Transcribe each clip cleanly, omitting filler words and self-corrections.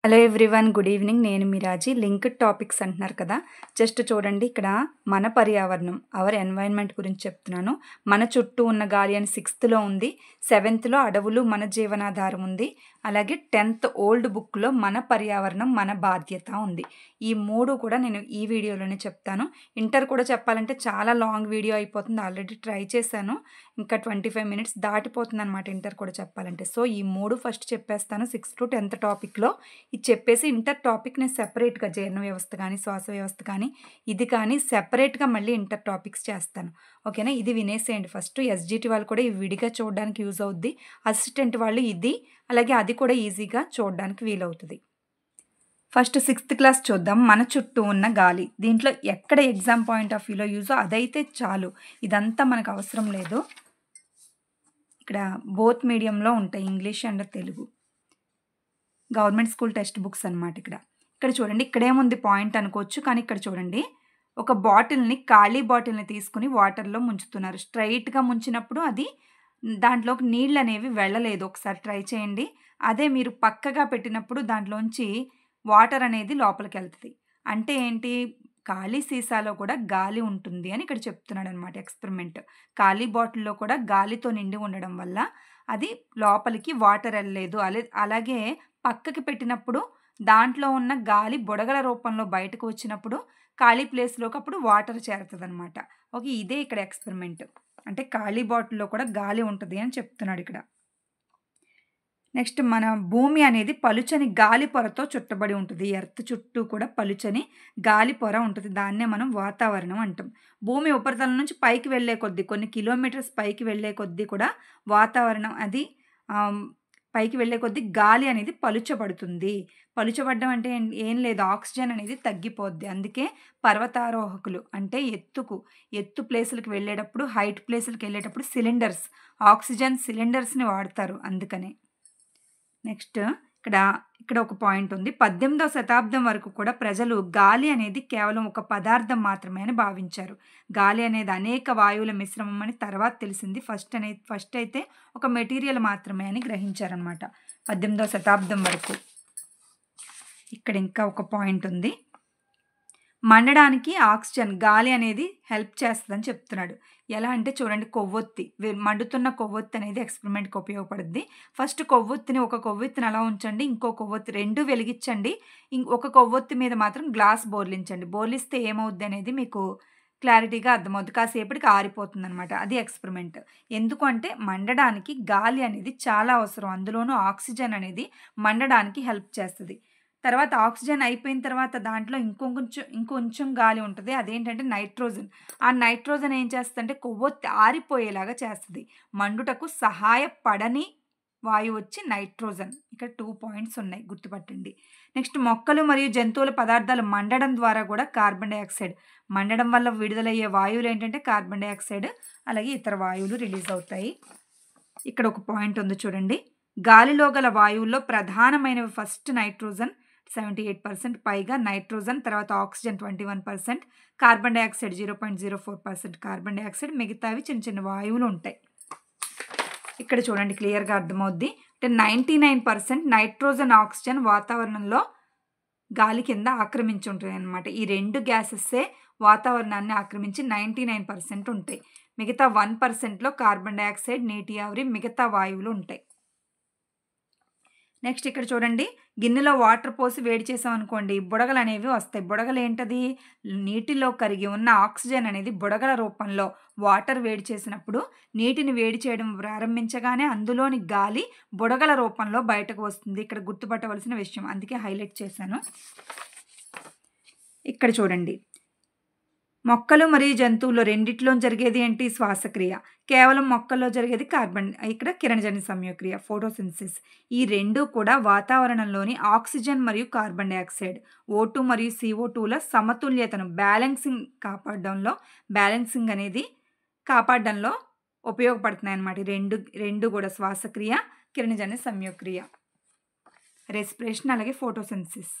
Hello everyone, good evening. నేను మీ రాజీ. Linked topics అంటున్నారు కదా, జస్ట్ చూడండి. ఇక్కడ మన పర్యావరణం, అవర్ ఎన్వైరన్మెంట్ గురించి చెప్తున్నాను. మన చుట్టూ ఉన్న గాలి అని 6th ఉంది, 7th అడవులు మన జీవనాధారం ఉంది, అలాగే 10th ఓల్డ్ బుక్లో మన పర్యావరణం మన బాధ్యత ఉంది. ఈ 3 కూడా నేను ఈ వీడియోలోనే చెప్తాను. ఇంటర్ కూడా చెప్పాలంటే చాలా లాంగ్ వీడియో అయిపోతుంది. ఆల్రెడీ ట్రై చేశాను, ఇంకా 25 మినిట్స్ దాటిపోతుంది అనమాట ఇంటర్ కూడా చెప్పాలంటే. సో ఈ 3 ఫస్ట్ చెప్పేస్తాను 6th to 10th టాపిక్లో. ఇది చెప్పేసి ఇంటర్ టాపిక్ నేను సెపరేట్గా జీర్ణ వ్యవస్థ కానీ, శ్వాస వ్యవస్థ కానీ, ఇది కానీ సెపరేట్గా మళ్ళీ ఇంటర్ టాపిక్స్ చేస్తాను. ఓకేనా? ఇది వినేసేయండి ఫస్ట్. ఎస్జిటి వాళ్ళు కూడా ఇవి విడిగా చూడడానికి యూజ్ అవుద్ది. అసిస్టెంట్ వాళ్ళు ఇది, అలాగే అది కూడా ఈజీగా చూడడానికి వీలవుతుంది. ఫస్ట్ 6th క్లాస్ చూద్దాం. మన చుట్టూ ఉన్న గాలి. దీంట్లో ఎక్కడ ఎగ్జామ్ పాయింట్ ఆఫ్ వ్యూలో యూజో అదైతే చాలు, ఇదంతా మనకు అవసరం లేదు. ఇక్కడ బోత్ మీడియంలో ఉంటాయి, English and Telugu. Government school text books అనమాట. ఇక్కడ చూడండి, ఇక్కడేముంది పాయింట్ అనుకోవచ్చు, కానీ ఇక్కడ చూడండి, ఒక బాటిల్ని, ఖాళీ బాటిల్ని తీసుకుని వాటర్లో ముంచుతున్నారు. స్ట్రైట్గా ముంచినప్పుడు అది దాంట్లోకి నీళ్ళు అనేవి వెళ్ళలేదు. ఒకసారి ట్రై చేయండి. అదే మీరు పక్కగా పెట్టినప్పుడు దాంట్లోంచి వాటర్ అనేది లోపలికి వెళ్తుంది. అంటే ఏంటి? ఖాళీ సీసాలో కూడా గాలి ఉంటుంది అని ఇక్కడ చెప్తున్నాడు అనమాట ఎక్స్పెరిమెంట్. ఖాళీ బాటిల్లో కూడా గాలితో నిండి ఉండడం వల్ల అది లోపలికి వాటర్ వెళ్ళలేదు. అలాగే పక్కకి పెట్టినప్పుడు దాంట్లో ఉన్న గాలి బుడగల రూపంలో బయటకు వచ్చినప్పుడు ఖాళీ ప్లేస్లోకి అప్పుడు వాటర్ చేరుతుంది అనమాట. ఓకే, ఇదే ఇక్కడ ఎక్స్పెరిమెంట్. అంటే ఖాళీ బాటిల్లో కూడా గాలి ఉంటుంది అని చెప్తున్నాడు ఇక్కడ. నెక్స్ట్, మన భూమి అనేది పలుచని గాలి పొరతో చుట్టబడి ఉంటుంది. ఎర్త్ చుట్టూ కూడా పలుచని గాలి పొర ఉంటుంది. దాన్నే మనం వాతావరణం అంటాం. భూమి ఉపరితలం నుంచి పైకి వెళ్ళే కొద్దీ, కొన్ని కిలోమీటర్స్ పైకి వెళ్ళే కొద్దీ కూడా వాతావరణం అది పైకి వెళ్ళే కొద్దీ గాలి అనేది పలుచబడుతుంది. పలుచబడడం అంటే ఏం లేదు, ఆక్సిజన్ అనేది తగ్గిపోద్ది. అందుకే పర్వతారోహకులు అంటే ఎత్తు ప్లేసులకు వెళ్ళేటప్పుడు, హైట్ ప్లేసులకు వెళ్ళేటప్పుడు ఆక్సిజన్ సిలిండర్స్ని వాడతారు. అందుకనే. నెక్స్ట్, ఇక్కడ ఒక పాయింట్ ఉంది. 18వ శతాబ్దం వరకు కూడా ప్రజలు గాలి అనేది కేవలం ఒక పదార్థం మాత్రమే అని భావించారు. గాలి అనేది అనేక వాయువుల మిశ్రమం అని తర్వాత తెలిసింది. ఫస్ట్ అయితే ఒక మెటీరియల్ మాత్రమే అని గ్రహించారనమాట 18వ శతాబ్దం వరకు. ఇక్కడ ఇంకా ఒక పాయింట్ ఉంది. మండడానికి ఆక్సిజన్, గాలి అనేది హెల్ప్ చేస్తుందని చెప్తున్నాడు. ఎలా అంటే చూడండి, మండుతున్న కొవ్వొత్తి అనేది ఎక్స్పెరిమెంట్కి ఉపయోగపడుద్ది. ఫస్ట్ ఒక కొవ్వొత్తిని అలా ఉంచండి, ఇంకో కొవ్వొత్తి, 2 వెలిగించండి. ఒక కొవ్వొత్తి మీద మాత్రం గ్లాస్ బోర్లించండి. బోర్లిస్తే ఏమవుద్ది అనేది మీకు క్లారిటీగా అర్థమవుద్ది. కాసేపటికి ఆరిపోతుంది అనమాట. అది ఎక్స్పెరిమెంట్. ఎందుకంటే మండడానికి గాలి అనేది చాలా అవసరం. అందులోనూ ఆక్సిజన్ అనేది మండడానికి హెల్ప్ చేస్తుంది. తర్వాత ఆక్సిజన్ అయిపోయిన తర్వాత దాంట్లో ఇంకొంచెం గాలి ఉంటుంది. అదేంటంటే నైట్రోజన్. ఆ నైట్రోజన్ ఏం చేస్తుందంటే కొవ్వొత్తి ఆరిపోయేలాగా చేస్తుంది. మండుటకు సహాయపడని వాయువు వచ్చి నైట్రోజన్. ఇక్కడ 2 పాయింట్స్ ఉన్నాయి, గుర్తుపట్టండి. నెక్స్ట్, మొక్కలు మరియు జంతువుల పదార్థాలు మండడం ద్వారా కూడా కార్బన్ డైఆక్సైడ్, మండడం వల్ల విడుదలయ్యే వాయువులు ఏంటంటే కార్బన్ డైఆక్సైడ్, అలాగే ఇతర వాయువులు రిలీజ్ అవుతాయి. ఇక్కడ ఒక పాయింట్ ఉంది చూడండి. గాలిలో గల వాయువుల్లో ప్రధానమైనవి ఫస్ట్ నైట్రోజన్ 78% పైగా, నైట్రోజన్, తర్వాత oxygen 21%, carbon dioxide 0.04% carbon dioxide, మిగతావి చిన్న చిన్న వాయువులు ఉంటాయి. ఇక్కడ చూడండి, క్లియర్గా అర్థమవుద్ది. అంటే 99% నైట్రోజన్, ఆక్సిజన్ వాతావరణంలో గాలి కింద ఆక్రమించి ఉంటాయి అన్నమాట. ఈ 2 గ్యాసెస్సే వాతావరణాన్ని ఆక్రమించి 99% ఉంటాయి. మిగతా 1%లో కార్బన్ డైఆక్సైడ్, నీటి ఆవిరి, మిగతా వాయువులు ఉంటాయి. నెక్స్ట్, ఇక్కడ చూడండి, గిన్నెలో వాటర్ పోసి వేడి చేసాం అనుకోండి, బుడగలు అనేవి వస్తాయి. బుడగలు ఏంటది? నీటిలో కరిగి ఉన్న ఆక్సిజన్ అనేది బుడగల రూపంలో వాటర్ వేడి చేసినప్పుడు నీటిని వేడి చేయడం ప్రారంభించగానే అందులోని గాలి బుడగల రూపంలో బయటకు వస్తుంది. ఇక్కడ గుర్తుపట్టవలసిన విషయం, అందుకే హైలైట్ చేశాను. ఇక్కడ చూడండి, మొక్కలు మరియు జంతువుల్లో రెండిట్లో జరిగేది ఏంటి? శ్వాసక్రియ. కేవలం మొక్కల్లో జరిగేది ఇక్కడ కిరణజన్య సంయోగక్రియ, ఫోటోసింథసిస్. ఈ 2 కూడా వాతావరణంలోని ఆక్సిజన్ మరియు కార్బన్ డైఆక్సైడ్, O2 మరియు CO2ల సమతుల్యతను బ్యాలెన్సింగ్ అనేది కాపాడడంలో ఉపయోగపడుతున్నాయి అన్నమాట. రెండు కూడా శ్వాసక్రియ, కిరణజన్య సంయోగక్రియ, రెస్పిరేషన్, అలాగే ఫోటోసింథసిస్.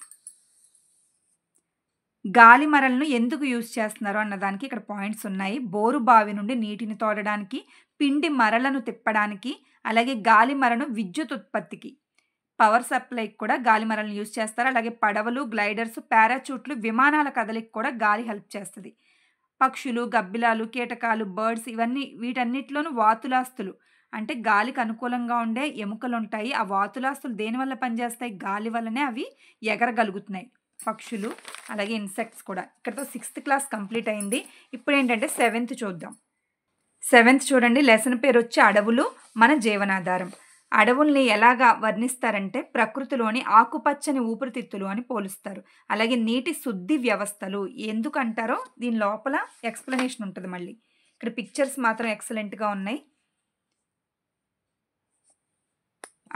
గాలి మరలను ఎందుకు యూజ్ చేస్తున్నారు అన్నదానికి ఇక్కడ పాయింట్స్ ఉన్నాయి. బోరు బావి నుండి నీటిని తోడడానికి, పిండి మరలను తిప్పడానికి, అలాగే గాలి మరను విద్యుత్ ఉత్పత్తికి. పవర్ సప్లైకి కూడా గాలి మరలను యూజ్ చేస్తారు. అలాగే పడవలు, గ్లైడర్స్, పారాచూట్లు, విమానాల కదలికి కూడా గాలి హెల్ప్ చేస్తది. పక్షులు, గబ్బిలాలు, కీటకాలు, బర్డ్స్ వీటన్నిటిలోనూ వాతులాస్తులు అంటే గాలికి అనుకూలంగా ఉండే ఎముకలుంటాయి. ఆ వాతులాస్తులు దేనివల్ల పనిచేస్తాయి? గాలి వల్లనే అవి ఎగరగలుగుతున్నాయి. పక్షులు, అలాగే ఇన్సెక్ట్స్ కూడా. ఇక్కడితో 6th క్లాస్ కంప్లీట్ అయింది. ఇప్పుడేంటంటే 7th చూద్దాం. 7th చూడండి. లెసన్ పేరొచ్చి అడవులు మన జీవనాధారం. అడవుల్ని ఎలాగా వర్ణిస్తారంటే ప్రకృతిలోని ఆకుపచ్చని ఊపిరితిత్తులు అని పోలుస్తారు. అలాగే నీటి శుద్ధి వ్యవస్థలు ఎందుకంటారో దీని లోపల ఎక్స్‌ప్లనేషన్ ఉంటది మళ్ళీ. ఇక్కడ పిక్చర్స్ మాత్రం ఎక్సలెంట్‌గా ఉన్నాయి.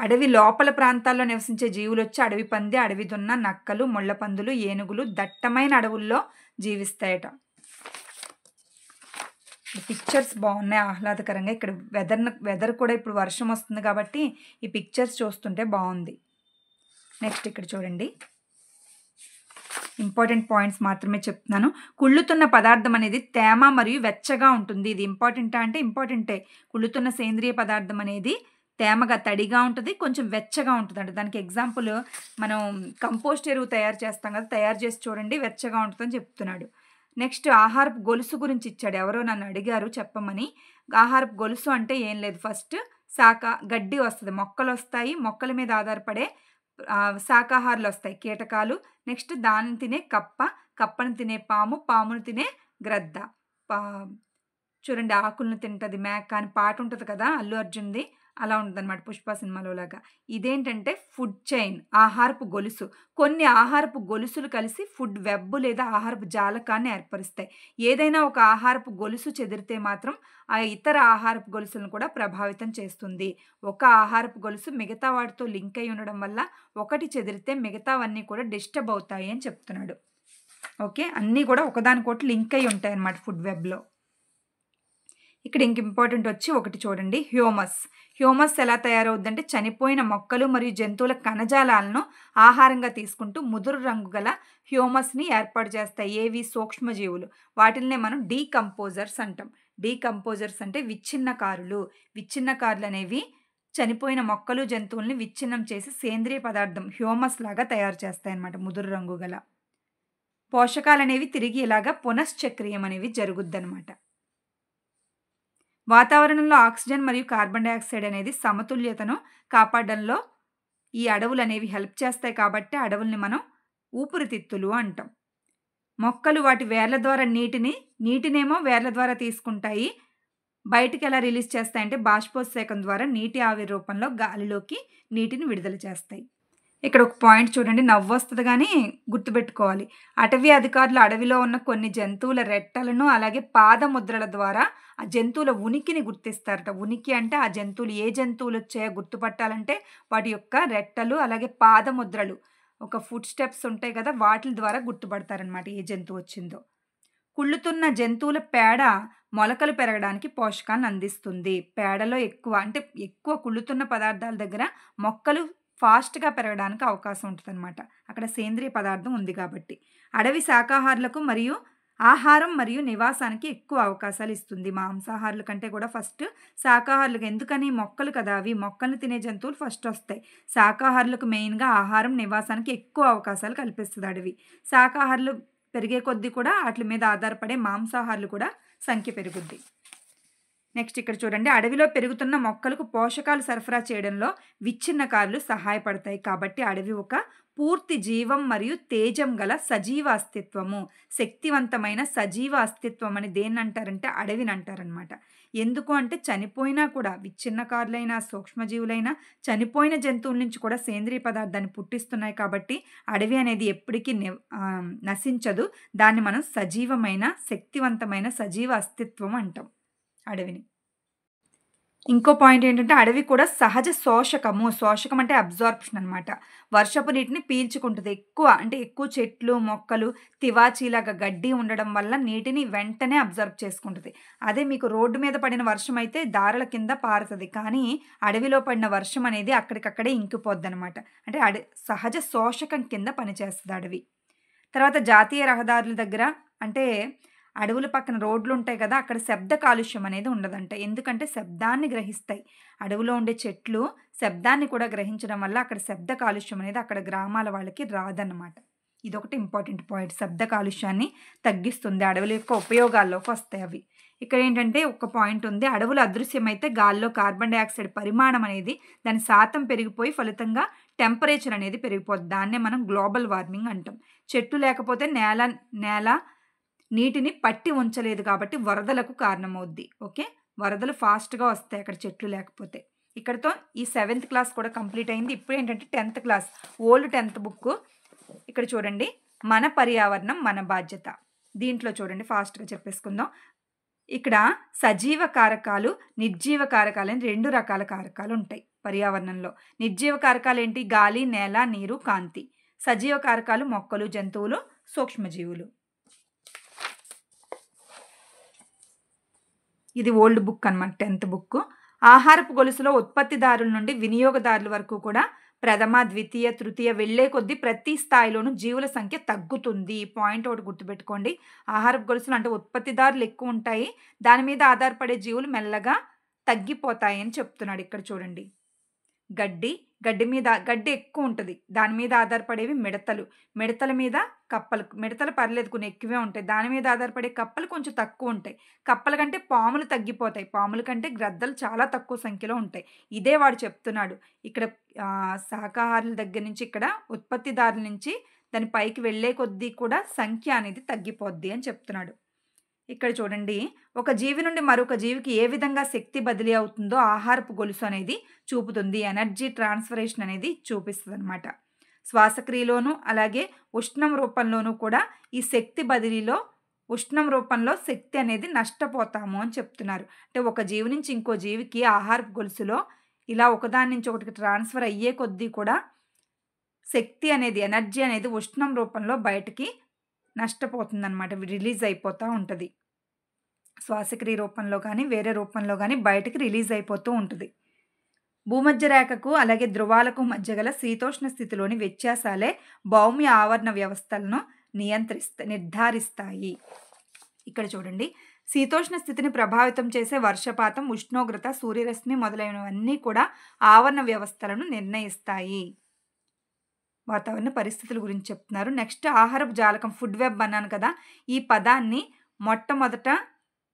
అడవి లోపల ప్రాంతాల్లో నివసించే జీవులొచ్చి అడవి పంది, అడవి దున్న, నక్కలు, ముళ్ళపందులు, ఏనుగులు దట్టమైన అడవుల్లో జీవిస్తాయట. పిక్చర్స్ బాగున్నాయి ఆహ్లాదకరంగా. ఇక్కడ వెదర్ కూడా ఇప్పుడు వర్షం వస్తుంది కాబట్టి ఈ పిక్చర్స్ చూస్తుంటే బాగుంది. నెక్స్ట్ ఇక్కడ చూడండి. ఇంపార్టెంట్ పాయింట్స్ మాత్రమే చెప్తున్నాను. కుళ్ళుతున్న పదార్థం అనేది తేమ మరియు వెచ్చగా ఉంటుంది. ఇది ఇంపార్టెంటా అంటే ఇంపార్టెంటే. కుళ్ళుతున్న సేంద్రియ పదార్థం అనేది తేమగా తడిగా ఉంటుంది, కొంచెం వెచ్చగా ఉంటుందంట. దానికి ఎగ్జాంపుల్ మనం కంపోస్ట్ ఎరువు తయారు చేస్తాం కదా, తయారు చేసి చూడండి వెచ్చగా ఉంటుందని చెప్తున్నాడు. నెక్స్ట్ ఆహారపు గొలుసు గురించి ఇచ్చాడు. ఎవరో నన్ను అడిగారు చెప్పమని. ఆహారపు గొలుసు అంటే ఏం లేదు, ఫస్ట్ గడ్డి వస్తుంది, మొక్కలు వస్తాయి, మొక్కల మీద ఆధారపడే శాకాహారాలు వస్తాయి, కీటకాలు. నెక్స్ట్ దాన్ని తినే కప్ప, కప్పను తినే పాము, పామును తినే గ్రద్ద. చూడండి ఆకులను తింటది మేక అని పాట ఉంటుంది కదా అల్లు అర్జున్ది, అలా ఉంటుందన్నమాట పుష్ప సినిమాలో లాగా. ఇదేంటంటే ఫుడ్ చైన్, ఆహారపు గొలుసు. కొన్ని ఆహారపు గొలుసులు కలిసి ఫుడ్ వెబ్ లేదా ఆహారపు జాలకాన్ని ఏర్పరుస్తాయి. ఏదైనా ఒక ఆహారపు గొలుసు చెదిరితే మాత్రం ఆ ఇతర ఆహారపు గొలుసులను కూడా ప్రభావితం చేస్తుంది. ఒక ఆహారపు గొలుసు మిగతా వాటితో లింక్ అయి ఉండడం వల్ల ఒకటి చెదిరితే మిగతావన్నీ కూడా డిస్టర్బ్ అవుతాయి అని చెప్తున్నాడు. ఓకే, అన్నీ కూడా ఒకదానికొకటి లింక్ అయి ఉంటాయి అన్నమాట ఫుడ్ వెబ్లో. ఇక్కడ ఇంక ఇంపార్టెంట్ వచ్చి ఒకటి చూడండి, హ్యూమస్. హ్యూమస్ ఎలా తయారవుద్దంటే చనిపోయిన మొక్కలు మరియు జంతువుల కణజాలాలను ఆహారంగా తీసుకుంటూ ముదురు రంగు గల హ్యూమస్ని ఏర్పాటు చేస్తాయి. ఏవి? సూక్ష్మజీవులు. వాటిల్నే మనం డీకంపోజర్స్ అంటాం. డీకంపోజర్స్ అంటే విచ్ఛిన్నకారులు. విచ్ఛిన్నకారులు అనేవి చనిపోయిన మొక్కలు జంతువుల్ని విచ్ఛిన్నం చేసి సేంద్రియ పదార్థం హ్యూమస్ లాగా తయారు చేస్తాయి అన్నమాట, ముదురు రంగు గల. పోషకాలు అనేవి తిరిగి ఇలాగా పునశ్చక్రియం అనేవి జరుగుద్దన్నమాట. వాతావరణంలో ఆక్సిజన్ మరియు కార్బన్ డయాక్సైడ్ అనేది సమతుల్యతను కాపాడడంలో ఈ అడవులు అనేవి హెల్ప్ చేస్తాయి కాబట్టి అడవుల్ని మనం ఊపిరితిత్తులు అంటాం. మొక్కలు వాటి వేర్ల ద్వారా నీటినేమో వేర్ల ద్వారా తీసుకుంటాయి. బయటికి ఎలా రిలీజ్ చేస్తాయంటే బాష్పోత్సేకం ద్వారా నీటి ఆవిరి రూపంలో గాలిలోకి నీటిని విడుదల చేస్తాయి. ఇక్కడ ఒక పాయింట్ చూడండి, నవ్వొస్తుంది కానీ గుర్తుపెట్టుకోవాలి. అటవీ అధికారులు అడవిలో ఉన్న కొన్ని జంతువుల రెట్టలను అలాగే పాదముద్రల ద్వారా ఆ జంతువుల ఉనికిని గుర్తిస్తారట. ఉనికి అంటే ఆ జంతువులు ఏ జంతువులు వచ్చాయో గుర్తుపట్టాలంటే వాటి యొక్క రెట్టలు అలాగే పాదముద్రలు, ఒక ఫుట్ స్టెప్స్ ఉంటాయి కదా, వాటి ద్వారా గుర్తుపడతారనమాట ఏ జంతువు వచ్చిందో. కుళ్ళుతున్న జంతువుల పేడ మొలకలు పెరగడానికి పోషకాలను అందిస్తుంది. పేడలో ఎక్కువ కుళ్ళుతున్న పదార్థాల దగ్గర మొక్కలు ఫాస్ట్గా పెరగడానికి అవకాశం ఉంటుందన్నమాట. అక్కడ సేంద్రియ పదార్థం ఉంది కాబట్టి. అడవి శాకాహారులకు మరియు ఆహారం మరియు నివాసానికి ఎక్కువ అవకాశాలు ఇస్తుంది. మాంసాహారుల కంటే కూడా ఫస్ట్ శాకాహారులకు. ఎందుకని? మొక్కలు కదా అవి, మొక్కలను తినే జంతువులు ఫస్ట్ వస్తాయి. శాకాహారులకు మెయిన్గా ఆహారం నివాసానికి ఎక్కువ అవకాశాలు కల్పిస్తుంది అడవి. శాకాహారులు పెరిగే కొద్దీ కూడా వాటి మీద ఆధారపడే మాంసాహారులు కూడా సంఖ్య పెరుగుద్ది. నెక్స్ట్ ఇక్కడ చూడండి, అడవిలో పెరుగుతున్న మొక్కలకు పోషకాలు సరఫరా చేయడంలో విచ్ఛిన్నకారులు సహాయపడతాయి కాబట్టి అడవి ఒక పూర్తి జీవం మరియు తేజం గల సజీవ అస్తిత్వము. శక్తివంతమైన సజీవ అస్తిత్వం అని దేన్ని అంటారంటే అడవిని అంటారనమాట. ఎందుకు అంటే చనిపోయినా కూడా విచ్ఛిన్నకారులైన సూక్ష్మజీవులైన చనిపోయిన జంతువుల నుంచి కూడా సేంద్రియ పదార్థాన్ని పుట్టిస్తున్నాయి కాబట్టి అడవి అనేది ఎప్పటికీ నశించదు. దాన్ని మనం సజీవమైన శక్తివంతమైన సజీవ అస్తిత్వం అంటాం అడవిని. ఇంకో పాయింట్ ఏంటంటే అడవి కూడా సహజ శోషకము. శోషకం అంటే అబ్జార్ప్షన్ అనమాట. వర్షపు నీటిని పీల్చుకుంటుంది. ఎక్కువ చెట్లు మొక్కలు తివాచీలాగా గడ్డి ఉండడం వల్ల నీటిని వెంటనే అబ్జర్వ్ చేసుకుంటుంది. అదే మీకు రోడ్డు మీద పడిన వర్షం అయితే దారుల కింద పారుతుంది, కానీ అడవిలో పడిన వర్షం అనేది అక్కడికక్కడే ఇంకిపోద్ది అనమాట. అంటే సహజ శోషకం కింద పనిచేస్తుంది అడవి. తర్వాత జాతీయ రహదారుల దగ్గర అంటే అడవుల పక్కన రోడ్లు ఉంటాయి కదా, అక్కడ శబ్ద కాలుష్యం అనేది ఉండదంట. ఎందుకంటే శబ్దాన్ని గ్రహిస్తాయి. అడవిలో ఉండే చెట్లు శబ్దాన్ని కూడా గ్రహించడం వల్ల అక్కడ శబ్ద కాలుష్యం అనేది అక్కడ గ్రామాల వాళ్ళకి రాదన్నమాట. ఇదొకటి ఇంపార్టెంట్ పాయింట్. శబ్ద కాలుష్యాన్ని తగ్గిస్తుంది. అడవుల యొక్క ఉపయోగాల్లోకి వస్తాయి అవి. ఇక్కడ ఏంటంటే ఒక పాయింట్ ఉంది. అడవులు అదృశ్యమైతే గాల్లో కార్బన్ డయాక్సైడ్ పరిమాణం అనేది దాని శాతం పెరిగిపోయి ఫలితంగా టెంపరేచర్ అనేది పెరిగిపోద్ది. దాన్నే మనం గ్లోబల్ వార్మింగ్ అంటాం. చెట్టు లేకపోతే నేల నీటిని పట్టి ఉంచలేదు కాబట్టి వరదలకు కారణమవుద్ది. ఓకే, వరదలు ఫాస్ట్‌గా వస్తాయి అక్కడ చెట్లు లేకపోతే. ఇక్కడితో ఈ 7th క్లాస్ కూడా కంప్లీట్ అయింది. ఇప్పుడు ఏంటంటే 10th class old 10th book. ఇక్కడ చూడండి, మన పర్యావరణం మన బాధ్యత. దీంట్లో చూడండి ఫాస్ట్‌గా చెప్పేసుకుందాం. ఇక్కడ సజీవ కారకాలు, నిర్జీవ కారకాలు అని 2 రకాల కారకాలు ఉంటాయి పర్యావరణంలో. నిర్జీవ కారకాలు ఏంటి? గాలి, నేల, నీరు, కాంతి. సజీవ కారకాలు మొక్కలు, జంతువులు, సూక్ష్మజీవులు. ఇది ఓల్డ్ బుక్ అన్నమాట, 10th బుక్. ఆహారపు గొలుసులో ఉత్పత్తిదారుల నుండి వినియోగదారుల వరకు కూడా ప్రథమ, ద్వితీయ, తృతీయ వెళ్లే కొద్దీ ప్రతి స్థాయిలోనూ జీవుల సంఖ్య తగ్గుతుంది. ఈ పాయింట్ ఒకటి గుర్తుపెట్టుకోండి. ఆహారపు గొలుసులు అంటే ఉత్పత్తిదారులు ఎక్కువ ఉంటాయి, దాని మీద ఆధారపడే జీవులు మెల్లగా తగ్గిపోతాయి అని చెప్తున్నాడు. ఇక్కడ చూడండి, గడ్డి ఎక్కువ ఉంటుంది, దాని మీద ఆధారపడేవి మిడతల మీద కప్పలు. మిడతలు పర్లేదు, కొన్ని ఎక్కువే ఉంటాయి. దాని మీద ఆధారపడే కప్పలు కొంచెం తక్కువ ఉంటాయి. కప్పల కంటే పాములు తగ్గిపోతాయి. పాముల కంటే గ్రద్దలు చాలా తక్కువ సంఖ్యలో ఉంటాయి. ఇదే వాడు చెప్తున్నాడు. ఇక్కడ శాకాహారుల దగ్గర నుంచి, ఇక్కడ ఉత్పత్తిదారుల నుంచి దాని పైకి వెళ్లే కొద్దీ కూడా సంఖ్య అనేది తగ్గిపోద్ది అని చెప్తున్నాడు. ఇక్కడ చూడండి, ఒక జీవి నుండి మరొక జీవికి ఏ విధంగా శక్తి బదిలీ అవుతుందో ఆహారపు గొలుసు అనేది చూపుతుంది. ఎనర్జీ ట్రాన్స్ఫరేషన్ అనేది చూపిస్తుంది అనమాట. శ్వాసక్రియలోను అలాగే ఉష్ణం రూపంలోనూ కూడా ఈ శక్తి బదిలీలో ఉష్ణం రూపంలో శక్తి అనేది నష్టపోతాము అని చెప్తున్నారు. అంటే ఒక జీవి నుంచి ఇంకో జీవికి ఆహారపు గొలుసులో ఇలా ఒకదాని నుంచి ఒకటికి ట్రాన్స్ఫర్ అయ్యే కొద్దీ కూడా శక్తి అనేది, ఎనర్జీ అనేది ఉష్ణం రూపంలో బయటికి నష్టపోతుందన్నమాట, రిలీజ్ అయిపోతూ ఉంటుంది. శ్వాసక్రియ రూపంలో కానీ వేరే రూపంలో కానీ బయటికి రిలీజ్ అయిపోతూ ఉంటుంది. భూమధ్య రేఖకు అలాగే ధృవాలకు మధ్య గల శీతోష్ణ స్థితిలోని వ్యత్యాసాలే భౌమ్య ఆవరణ వ్యవస్థలను నిర్ధారిస్తాయి. ఇక్కడ చూడండి, శీతోష్ణ స్థితిని ప్రభావితం చేసే వర్షపాతం, ఉష్ణోగ్రత, సూర్యరశ్మి మొదలైనవన్నీ కూడా ఆవరణ వ్యవస్థలను నిర్ణయిస్తాయి. వాతావరణ పరిస్థితుల గురించి చెప్తున్నారు. నెక్స్ట్ ఆహారపు జాలకం, ఫుడ్ వెబ్ అన్నాను కదా. ఈ పదాన్ని మొట్టమొదట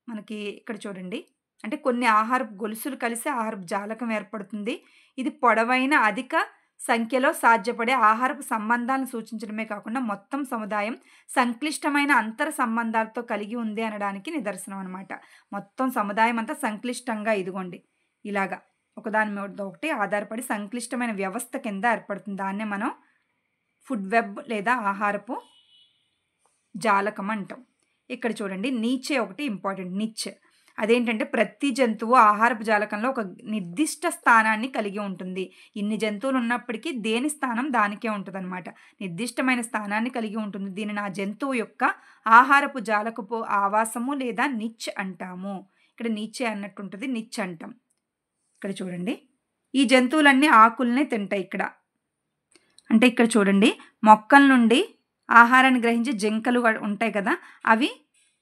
మనకి ఇక్కడ చూడండి, అంటే కొన్ని ఆహారపు గొలుసులు కలిసి ఆహారపు జాలకం ఏర్పడుతుంది. ఇది పొడవైన అధిక సంఖ్యలో సాధ్యపడే ఆహారపు సంబంధాలను సూచించడమే కాకుండా మొత్తం సముదాయం సంక్లిష్టమైన అంతర సంబంధాలతో కలిగి ఉంది అనడానికి నిదర్శనం అనమాట. మొత్తం సముదాయం అంతా సంక్లిష్టంగా ఇదిగోండి ఇలాగా ఒకదాని మీద ఒకటి ఆధారపడి సంక్లిష్టమైన వ్యవస్థ కింద ఏర్పడుతుంది. దాన్నే మనం ఫుడ్ వెబ్ లేదా ఆహారపు జాలకం అంటాం. ఇక్కడ చూడండి, నీచే ఒకటి ఇంపార్టెంట్. నిచ్ అదేంటంటే ప్రతి జంతువు ఆహారపు జాలకంలో ఒక నిర్దిష్ట స్థానాన్ని కలిగి ఉంటుంది. ఇన్ని జంతువులు ఉన్నప్పటికీ దేని స్థానం దానికే ఉంటుంది అనమాట. నిర్దిష్టమైన స్థానాన్ని కలిగి ఉంటుంది. దీనిని ఆ జంతువు యొక్క ఆహారపు జాలకపు ఆవాసము లేదా నిచ్ అంటాము. ఇక్కడ నీచే అన్నట్టు ఉంటుంది, నిచ్ అంటాం. ఇక్కడ చూడండి, ఈ జంతువులన్నీ ఆకుల్ని తింటాయి. అంటే ఇక్కడ చూడండి, మొక్కల నుండి ఆహారాన్ని గ్రహించే జింకలు ఉంటాయి కదా, అవి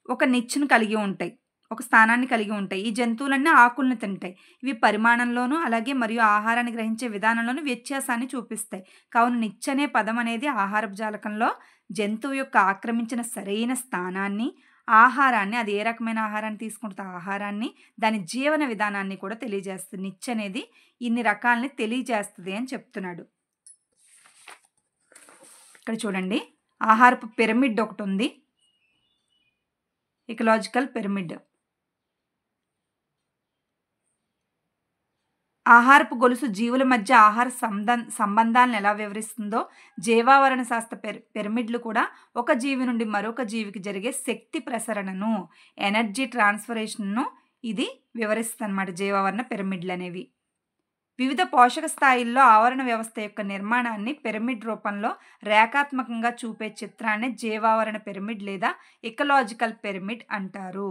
ఒక నిచ్చును కలిగి ఉంటాయి, ఒక స్థానాన్ని కలిగి ఉంటాయి. ఈ జంతువులన్నీ ఆకుల్ని తింటాయి. ఇవి పరిమాణంలోనూ అలాగే మరియు ఆహారాన్ని గ్రహించే విధానంలోనూ వ్యత్యాసాన్ని చూపిస్తాయి. కావున నిచ్ అనే పదం అనేది ఆహారపు జాలకంలో జంతువు యొక్క ఆక్రమించిన సరైన స్థానాన్ని, ఆహారాన్ని, అది ఏ రకమైన ఆహారాన్ని తీసుకుంటుందో ఆహారాన్ని, దాని జీవన విధానాన్ని కూడా తెలియజేస్తుంది. నిచ్ అనేది ఇన్ని రకాలని తెలియజేస్తుంది అని చెప్తున్నాడు. ఇక్కడ చూడండి, ఆహారపు పిరమిడ్ ఒకటి ఉంది, ఎకలాజికల్ పిరమిడ్. ఆహారపు గొలుసు జీవుల మధ్య ఆహార సంబంధాలను ఎలా వివరిస్తుందో జీవావరణ శాస్త్ర పిరమిడ్లు కూడా ఒక జీవి నుండి మరొక జీవికి జరిగే శక్తి ప్రసరణను, ఎనర్జీ ట్రాన్స్ఫరేషన్ను ఇది వివరిస్తుంది అన్నమాట. జీవావరణ పిరమిడ్లు అనేవి వివిధ పోషక స్థాయిల్లో ఆవరణ వ్యవస్థ యొక్క నిర్మాణాన్ని పిరమిడ్ రూపంలో రేఖాత్మకంగా చూపే చిత్రాన్ని జీవావరణ పిరమిడ్ లేదా ఎకలాజికల్ పిరమిడ్ అంటారు.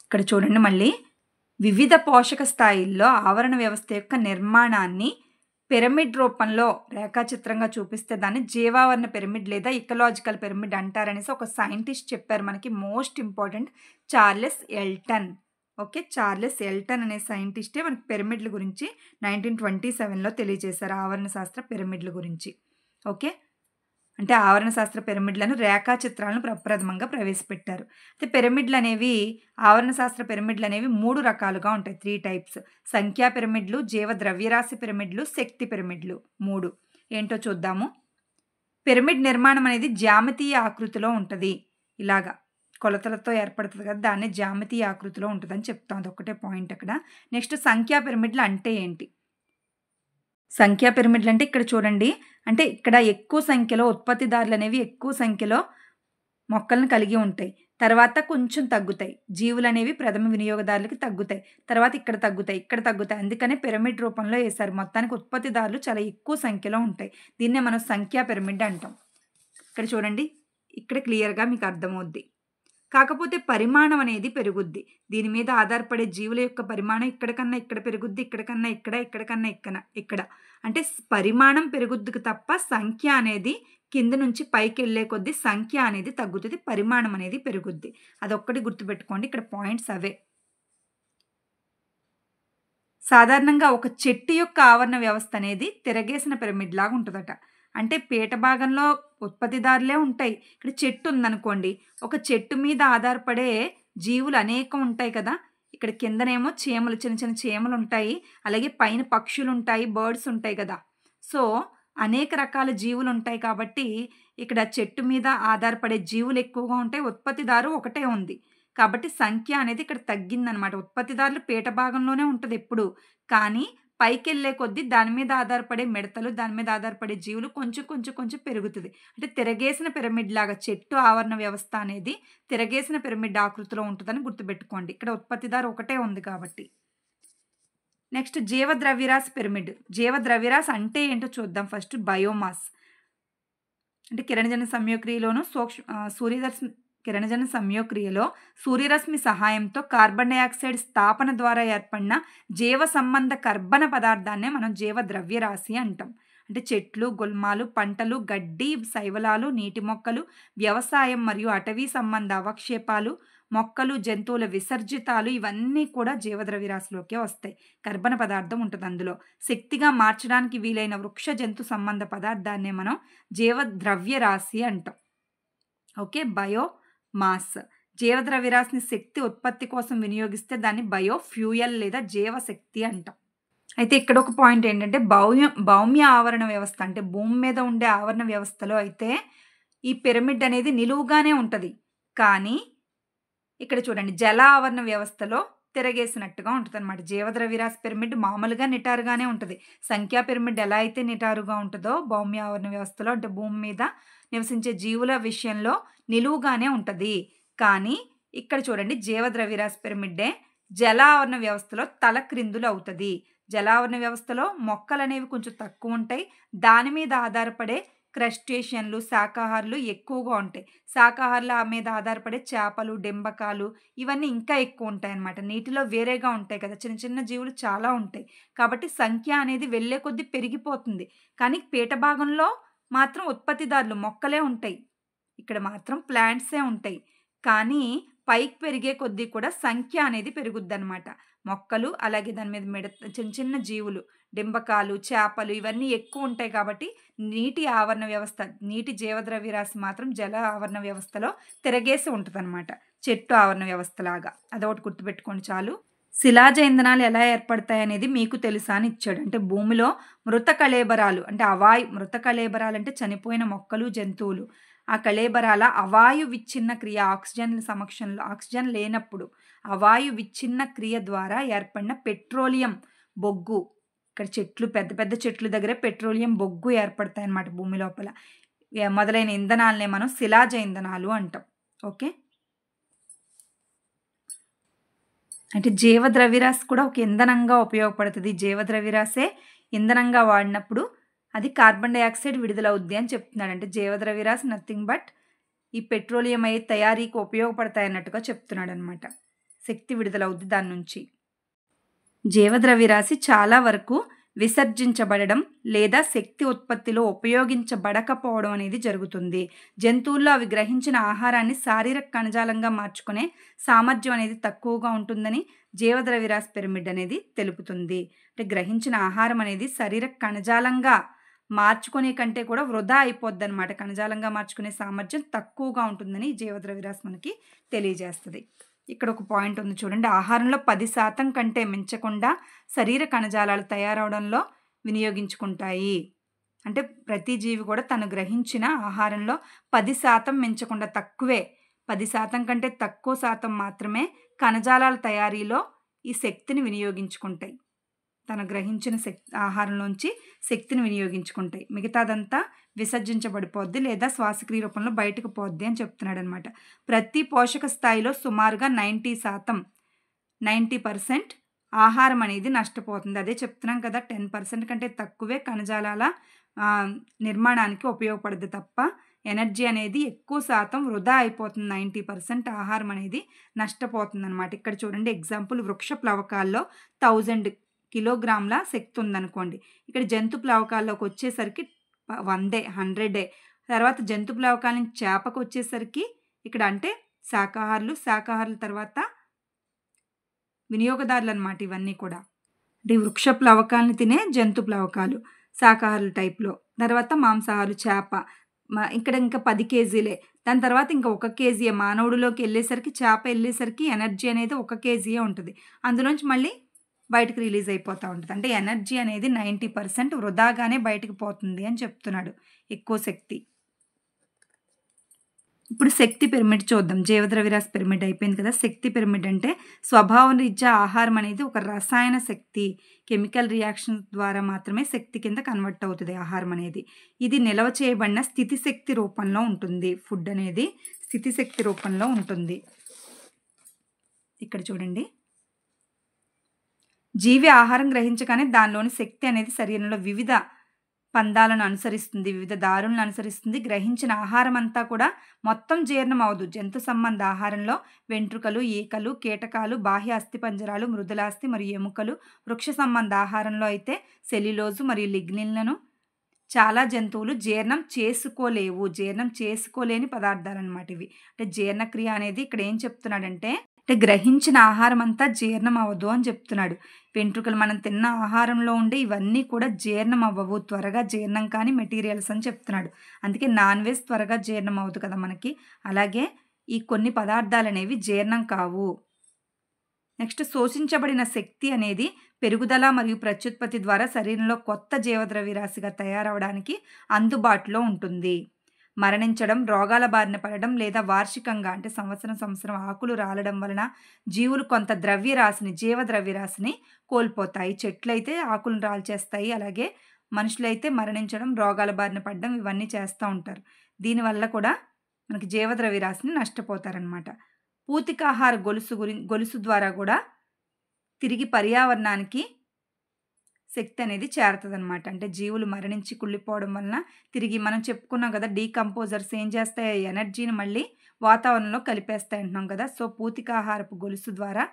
ఇక్కడ చూడండి, మళ్ళీ వివిధ పోషక స్థాయిల్లో ఆవరణ వ్యవస్థ యొక్క నిర్మాణాన్ని పిరమిడ్ రూపంలో రేఖాచిత్రంగా చూపిస్తే దాన్ని జీవావరణ పిరమిడ్ లేదా ఇకలాజికల్ పిరమిడ్ అంటారనేసి ఒక సైంటిస్ట్ చెప్పారు మనకి. Most important Charles Elton. Okay, Charles Elton అనే సైంటిస్టే మనకి పిరమిడ్ల గురించి 1927లో తెలియజేశారు, ఆవరణ శాస్త్ర పిరమిడ్ల గురించి. ఓకే, అంటే ఆవరణ శాస్త్ర పిరమిడ్లను రేఖాచిత్రాలను ప్రప్రథమంగా ప్రవేశపెట్టారు. అయితే పిరమిడ్లు అనేవి ఆవరణ శాస్త్ర పిరమిడ్లు అనేవి 3 రకాలుగా ఉంటాయి, 3 టైప్స్. సంఖ్యా పిరమిడ్లు, జీవ ద్రవ్యరాశి పిరమిడ్లు, శక్తి పిరమిడ్లు 3. ఏంటో చూద్దాము. పిరమిడ్ నిర్మాణం అనేది జ్యామితీయ ఆకృతిలో ఉంటుంది. ఇలాగా కొలతలతో ఏర్పడుతుంది కదా, దాన్ని జ్యామితీయ ఆకృతిలో ఉంటుందని చెప్తాం. అదొక్కటే పాయింట్ అక్కడ. నెక్స్ట్ సంఖ్యా పిరమిడ్లు అంటే ఏంటి? సంఖ్యా పిరమిడ్లు అంటే ఇక్కడ చూడండి, అంటే ఇక్కడ ఎక్కువ సంఖ్యలో ఉత్పత్తిదారులు అనేవి ఎక్కువ సంఖ్యలో మొక్కలను కలిగి ఉంటాయి. తర్వాత కొంచెం తగ్గుతాయి. జీవులు అనేవి ప్రథమ వినియోగదారులకి తగ్గుతాయి. తర్వాత ఇక్కడ తగ్గుతాయి, ఇక్కడ తగ్గుతాయి. అందుకనే పిరమిడ్ రూపంలో వేశారు. మొత్తానికి ఉత్పత్తిదారులు చాలా ఎక్కువ సంఖ్యలో ఉంటాయి. దీన్నే మనం సంఖ్యా పిరమిడ్ అంటాం. ఇక్కడ చూడండి, ఇక్కడ క్లియర్గా మీకు అర్థమవుద్ది. కాకపోతే పరిమాణం అనేది పెరుగుద్ది. దీని మీద ఆధారపడే జీవుల యొక్క పరిమాణం ఇక్కడికన్నా ఇక్కడ పెరుగుద్ది, ఇక్కడికన్నా ఇక్కడ, ఇక్కడికన్నా ఇక్కడ. అంటే పరిమాణం పెరుగుద్ది తప్ప సంఖ్య అనేది కింద నుంచి పైకి వెళ్ళే కొద్దీ సంఖ్య అనేది తగ్గుతుంది, పరిమాణం అనేది పెరుగుద్ది. అదొక్కటి గుర్తుపెట్టుకోండి. ఇక్కడ పాయింట్స్ అవే. సాధారణంగా ఒక చెట్టు యొక్క ఆవరణ వ్యవస్థ అనేది తిరగేసిన పిరమిడ్ లాగా ఉంటుందట. అంటే పీట భాగంలో ఉత్పత్తిదారులే ఉంటాయి. ఇక్కడ చెట్టు ఉందనుకోండి, ఒక చెట్టు మీద ఆధారపడే జీవులు అనేకం ఉంటాయి కదా. ఇక్కడ కిందనేమో చీమలు, చిన్న చిన్న చీమలు ఉంటాయి, అలాగే పైన పక్షులు ఉంటాయి, బర్డ్స్ ఉంటాయి కదా. సో అనేక రకాల జీవులు ఉంటాయి కాబట్టి ఇక్కడ చెట్టు మీద ఆధారపడే జీవులు ఎక్కువగా ఉంటాయి, ఉత్పత్తిదారు ఒకటే ఉంది కాబట్టి సంఖ్య అనేది ఇక్కడ తగ్గిందనమాట. ఉత్పత్తిదారులు పీట భాగంలోనే ఉంటుంది ఎప్పుడు, కానీ పైకి వెళ్ళే కొద్దీ దాని మీద ఆధారపడే మిడతలు, దాని మీద ఆధారపడే జీవులు కొంచెం కొంచెం కొంచెం పెరుగుతుంది. అంటే తిరగేసిన పిరమిడ్ లాగా చెట్టు ఆవరణ వ్యవస్థ అనేది తిరగేసిన పిరమిడ్ ఆకృతిలో ఉంటుందని గుర్తుపెట్టుకోండి. ఇక్కడ ఉత్పత్తిదారు ఒకటే ఉంది కాబట్టి. నెక్స్ట్ జీవ ద్రవ్యరాశి పిరమిడ్. జీవ ద్రవ్యరాశి అంటే ఏంటో చూద్దాం. ఫస్ట్ బయోమాస్ అంటే కిరణజన సంయోక్రియలోను కిరణజన సంయోక్రియలో సూర్యరశ్మి సహాయంతో కార్బన్ డైఆక్సైడ్ స్థాపన ద్వారా ఏర్పడిన జీవ సంబంధ కర్బన పదార్థాన్నే మనం జీవ ద్రవ్యరాశి అంటాం. అంటే చెట్లు, గుల్మాలు, పంటలు, గడ్డి, శైవలాలు, నీటి మొక్కలు, వ్యవసాయం మరియు అటవీ సంబంధ అవక్షేపాలు, మొక్కలు, జంతువుల విసర్జితాలు ఇవన్నీ కూడా జీవద్రవ్యరాశిలోకే వస్తాయి. కర్బన పదార్థం ఉంటుంది అందులో. శక్తిగా మార్చడానికి వీలైన వృక్ష జంతు సంబంధ పదార్థాన్నే మనం జీవద్రవ్యరాశి అంటాం. Okay, biomass. జీవద్రవ్యరాశిని శక్తి ఉత్పత్తి కోసం వినియోగిస్తే దాన్ని బయోఫ్యూయల్ లేదా జీవశక్తి అంటాం. అయితే ఇక్కడ ఒక పాయింట్ ఏంటంటే భౌమ్య ఆవరణ వ్యవస్థ అంటే భూమి మీద ఉండే ఆవరణ వ్యవస్థలో అయితే ఈ పిరమిడ్ అనేది నిలువుగానే ఉంటుంది. కానీ ఇక్కడ చూడండి, జల ఆవరణ వ్యవస్థలో తిరగేసినట్టుగా ఉంటుంది అనమాట. జీవద్రవ్యరాశి పిరమిడ్ మామూలుగా నిటారుగానే ఉంటుంది. సంఖ్యా పిరమిడ్ ఎలా అయితే నిటారుగా ఉంటుందో భౌమ్య ఆవరణ వ్యవస్థలో అంటే భూమి మీద నివసించే జీవుల విషయంలో నిలువుగానే ఉంటుంది. కానీ ఇక్కడ చూడండి, జీవద్రవ్యరాశి పిరమిడ్డే జల ఆవరణ వ్యవస్థలో తలక్రిందులు అవుతుంది. జలావరణ వ్యవస్థలో మొక్కలు అనేవి కొంచెం తక్కువ ఉంటాయి. దాని మీద ఆధారపడే క్రస్టేషన్లు, శాకాహారులు ఎక్కువగా ఉంటాయి. శాకాహారుల మీద ఆధారపడే చేపలు, డెంబకాలు ఇవన్నీ ఇంకా ఎక్కువ ఉంటాయి అన్నమాట. నీటిలో వేరేగా ఉంటాయి కదా, చిన్న చిన్న జీవులు చాలా ఉంటాయి. కాబట్టి సంఖ్య అనేది వెళ్ళే కొద్దీ పెరిగిపోతుంది. కానీ పీట భాగంలో మాత్రం ఉత్పత్తిదారులు మొక్కలే ఉంటాయి. ఇక్కడ మాత్రం ప్లాంట్సే ఉంటాయి. కానీ పైకి పెరిగే కొద్దీ కూడా సంఖ్య అనేది పెరుగుద్ది అనమాట. మొక్కలు అలాగే దాని మీద చిన్న చిన్న జీవులు, డింబకాలు, చేపలు ఇవన్నీ ఎక్కువ ఉంటాయి. కాబట్టి నీటి ఆవరణ వ్యవస్థ, నీటి జీవద్రవ్యరాశి మాత్రం జల ఆవరణ వ్యవస్థలో తిరగేసి ఉంటుంది అనమాట, చెట్టు ఆవరణ వ్యవస్థలాగా. అదొకటి గుర్తుపెట్టుకోండి చాలు. శిలాజ ఇంధనాలు ఎలా ఏర్పడతాయి అనేది మీకు తెలుసా అని ఇచ్చాడు. అంటే భూమిలో మృత కళేబరాలు అంటే మృత కళేబరాలు అంటే చనిపోయిన మొక్కలు, జంతువులు. ఆ కళేబరాల అవాయు విచ్ఛిన్న క్రియ, ఆక్సిజన్ లేనప్పుడు అవాయు విచ్ఛిన్న క్రియ ద్వారా ఏర్పడిన పెట్రోలియం బొగ్గు. ఇక్కడ చెట్లు, పెద్ద పెద్ద చెట్ల దగ్గరే పెట్రోలియం బొగ్గు ఏర్పడతాయి అన్నమాట భూమి లోపల. మొదలైన ఇంధనాలనే మనం శిలాజ ఇంధనాలు అంటాం. ఓకే, అంటే జీవద్రవ్యరాశి కూడా ఒక ఇంధనంగా ఉపయోగపడుతుంది. జీవద్రవ్యరాశే ఇంధనంగా వాడినప్పుడు అది కార్బన్ డైఆక్సైడ్ విడుదలవుద్ది అని చెప్తున్నాడు. అంటే జీవద్రవ్యరాశి నథింగ్ బట్ ఈ పెట్రోలియం అయ్యే తయారీకి ఉపయోగపడతాయి అన్నట్టుగా చెప్తున్నాడు అనమాట. శక్తి విడుదలవుద్ది దాని నుంచి. జీవద్రవ్యరాశి చాలా వరకు విసర్జించబడడం లేదా శక్తి ఉత్పత్తిలో ఉపయోగించబడకపోవడం అనేది జరుగుతుంది. జంతువుల్లో అవి గ్రహించిన ఆహారాన్ని శారీరక కణజాలంగా మార్చుకునే సామర్థ్యం అనేది తక్కువగా ఉంటుందని జీవద్రవ్యరాశి పిరమిడ్ అనేది తెలుపుతుంది. అంటే గ్రహించిన ఆహారం అనేది శారీరక కణజాలంగా మార్చుకునే కంటే కూడా వృధా అయిపోద్దనమాట. కణజాలంగా మార్చుకునే సామర్థ్యం తక్కువగా ఉంటుందని జీవద్రవ్యరాశి మనకి తెలియజేస్తుంది. ఇక్కడ ఒక పాయింట్ ఉంది చూడండి. ఆహారంలో 10% కంటే మించకుండా శరీర కణజాలాలు తయారవడంలో వినియోగించుకుంటాయి. అంటే ప్రతి జీవి కూడా తను గ్రహించిన ఆహారంలో 10% మించకుండా తక్కువే, 10% కంటే తక్కువ శాతం మాత్రమే కణజాలాల తయారీలో ఈ శక్తిని వినియోగించుకుంటాయి. తను గ్రహించిన ఆహారంలోంచి శక్తిని వినియోగించుకుంటాయి. మిగతాదంతా విసర్జించబడిపోద్ది లేదా శ్వాసక్రియ రూపంలో బయటకు పోద్ది అని చెప్తున్నాడు అనమాట. ప్రతి పోషక స్థాయిలో సుమారుగా 90% ఆహారం అనేది నష్టపోతుంది. అదే చెప్తున్నాం కదా, 10% కంటే తక్కువే కణజాలాల నిర్మాణానికి ఉపయోగపడుద్ది తప్ప ఎనర్జీ అనేది ఎక్కువ శాతం వృధా అయిపోతుంది. 90% ఆహారం అనేది నష్టపోతుంది అనమాట. ఇక్కడ చూడండి ఎగ్జాంపుల్, వృక్ష ప్లవకాల్లో 1000 కిలోగ్రాముల శక్తి ఉందనుకోండి. ఇక్కడ జంతు ప్లవకాల్లోకి వచ్చేసరికి 100 తర్వాత జంతు ప్లవకాల నుంచి చేపకు వచ్చేసరికి ఇక్కడ అంటే శాకాహారుల తర్వాత వినియోగదారులు అనమాట. ఇవన్నీ కూడా అంటే వృక్ష ప్లవకాలను తినే జంతు ప్లవకాలు శాకాహారుల టైప్లో, తర్వాత మాంసాహారులు చేప, ఇక్కడ ఇంకా 10 కేజీలే. దాని తర్వాత ఇంకా 1 కేజీయే మానవుడిలోకి వెళ్ళేసరికి, చేప వెళ్ళేసరికి ఎనర్జీ అనేది 1 కేజీయే ఉంటుంది. అందులోంచి మళ్ళీ బయటకు రిలీజ్ అయిపోతూ ఉంటుంది. అంటే ఎనర్జీ అనేది 90% వృధాగానే బయటకు పోతుంది అని చెప్తున్నాడు. ఎక్కువ శక్తి. ఇప్పుడు శక్తి పిరమిడ్ చూద్దాం. జీవద్రవ్యరాశి పిరమిడ్ అయిపోయింది కదా. శక్తి పిరమిడ్ అంటే స్వభావం రీత్యా ఆహారం అనేది ఒక రసాయన శక్తి, కెమికల్ రియాక్షన్ ద్వారా మాత్రమే శక్తి కింద కన్వర్ట్ అవుతుంది ఆహారం అనేది. ఇది నిల్వ చేయబడిన స్థితిశక్తి రూపంలో ఉంటుంది. ఫుడ్ అనేది స్థితిశక్తి రూపంలో ఉంటుంది. ఇక్కడ చూడండి, జీవి ఆహారం గ్రహించగానే దానిలోని శక్తి అనేది శరీరంలో వివిధ పందాలను అనుసరిస్తుంది, వివిధ దారులను అనుసరిస్తుంది. గ్రహించిన ఆహారం అంతా కూడా మొత్తం జీర్ణం అవదు. జంతు సంబంధ ఆహారంలో వెంట్రుకలు, ఈకలు, కీటకాలు, బాహ్య అస్థిపంజరాలు, మృదులాస్థి మరియు ఎముకలు. వృక్ష సంబంధ ఆహారంలో అయితే సెల్యులోజు మరియు లిగ్నిన్లను చాలా జంతువులు జీర్ణం చేసుకోలేని పదార్థాలు అనమాట ఇవి. అంటే జీర్ణక్రియ అనేది ఇక్కడ ఏం చెప్తున్నాడంటే, గ్రహించిన ఆహారం అంతా జీర్ణం అవ్వదు అని చెప్తున్నాడు. వెంట్రుకలు మనం తిన్న ఆహారంలో ఉండే ఇవన్నీ కూడా జీర్ణం అవ్వవు, త్వరగా జీర్ణం కాని మెటీరియల్స్ అని చెప్తున్నాడు. అందుకే నాన్ వెజ్ త్వరగా జీర్ణం అవ్వదు కదా మనకి. అలాగే ఈ కొన్ని పదార్థాలు అనేవి జీర్ణం కావు. నెక్స్ట్, శోషించబడిన శక్తి అనేది పెరుగుదల మరియు ప్రత్యుత్పత్తి ద్వారా శరీరంలో కొత్త జీవద్రవ్యరాశిగా తయారవడానికి అందుబాటులో ఉంటుంది. మరణించడం, రోగాల బారిన పడడం లేదా వార్షికంగా అంటే సంవత్సరం ఆకులు రాలడం వలన జీవులు కొంత జీవద్రవ్యరాశిని కోల్పోతాయి. చెట్లయితే ఆకులను రాల్చేస్తాయి, అలాగే మనుషులైతే మరణించడం, రోగాల బారిన పడడం ఇవన్నీ చేస్తూ ఉంటారు. దీనివల్ల కూడా మనకి జీవద్రవ్యరాశిని నష్టపోతారనమాట. పూతికాహార గొలుసు ద్వారా కూడా తిరిగి పర్యావరణానికి శక్తి అనేది చేరుతుందనమాట. అంటే జీవులు మరణించి కుళ్ళిపోవడం వలన తిరిగి మనం చెప్పుకున్నాం కదా, డీకంపోజర్స్ ఏం చేస్తాయి, ఎనర్జీని మళ్ళీ వాతావరణంలో కలిపేస్తాయి అంటున్నాం కదా. సో పూతికాహారపు గొలుసు ద్వారా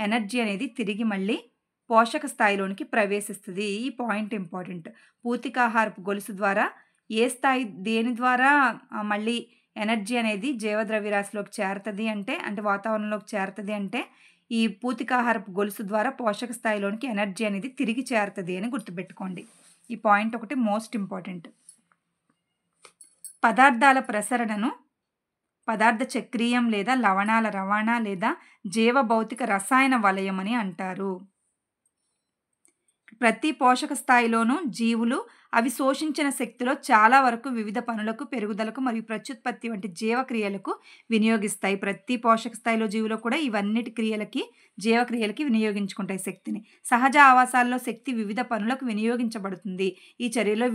ఎనర్జీ అనేది తిరిగి మళ్ళీ పోషక స్థాయిలోనికి ప్రవేశిస్తుంది. ఈ పాయింట్ ఇంపార్టెంట్. పూతికాహారపు గొలుసు ద్వారా దేని ద్వారా మళ్ళీ ఎనర్జీ అనేది జీవద్రవ్యరాశిలోకి చేరుతుంది అంటే వాతావరణంలోకి చేరుతుంది అంటే ఈ పూతికాహారపు గొలుసు ద్వారా పోషక స్థాయిలోనికి ఎనర్జీ అనేది తిరిగి చేరుతుంది అని గుర్తుపెట్టుకోండి. ఈ పాయింట్ ఒకటి మోస్ట్ ఇంపార్టెంట్. పదార్థాల ప్రసరణను పదార్థ చక్రీయం లేదా లవణాల రవాణా లేదా జీవ భౌతిక రసాయన వలయం అని అంటారు. ప్రతి పోషక స్థాయిలోనూ జీవులు అవి శోషించిన శక్తిలో చాలా వరకు వివిధ పనులకు, పెరుగుదలకు మరియు ప్రత్యుత్పత్తి వంటి జీవక్రియలకు వినియోగిస్తాయి. ప్రతి పోషక స్థాయిలో జీవులు కూడా ఇవన్నిటి జీవక్రియలకి వినియోగించుకుంటాయి శక్తిని. సహజ ఆవాసాల్లో శక్తి వివిధ పనులకు వినియోగించబడుతుంది. ఈ చర్యలో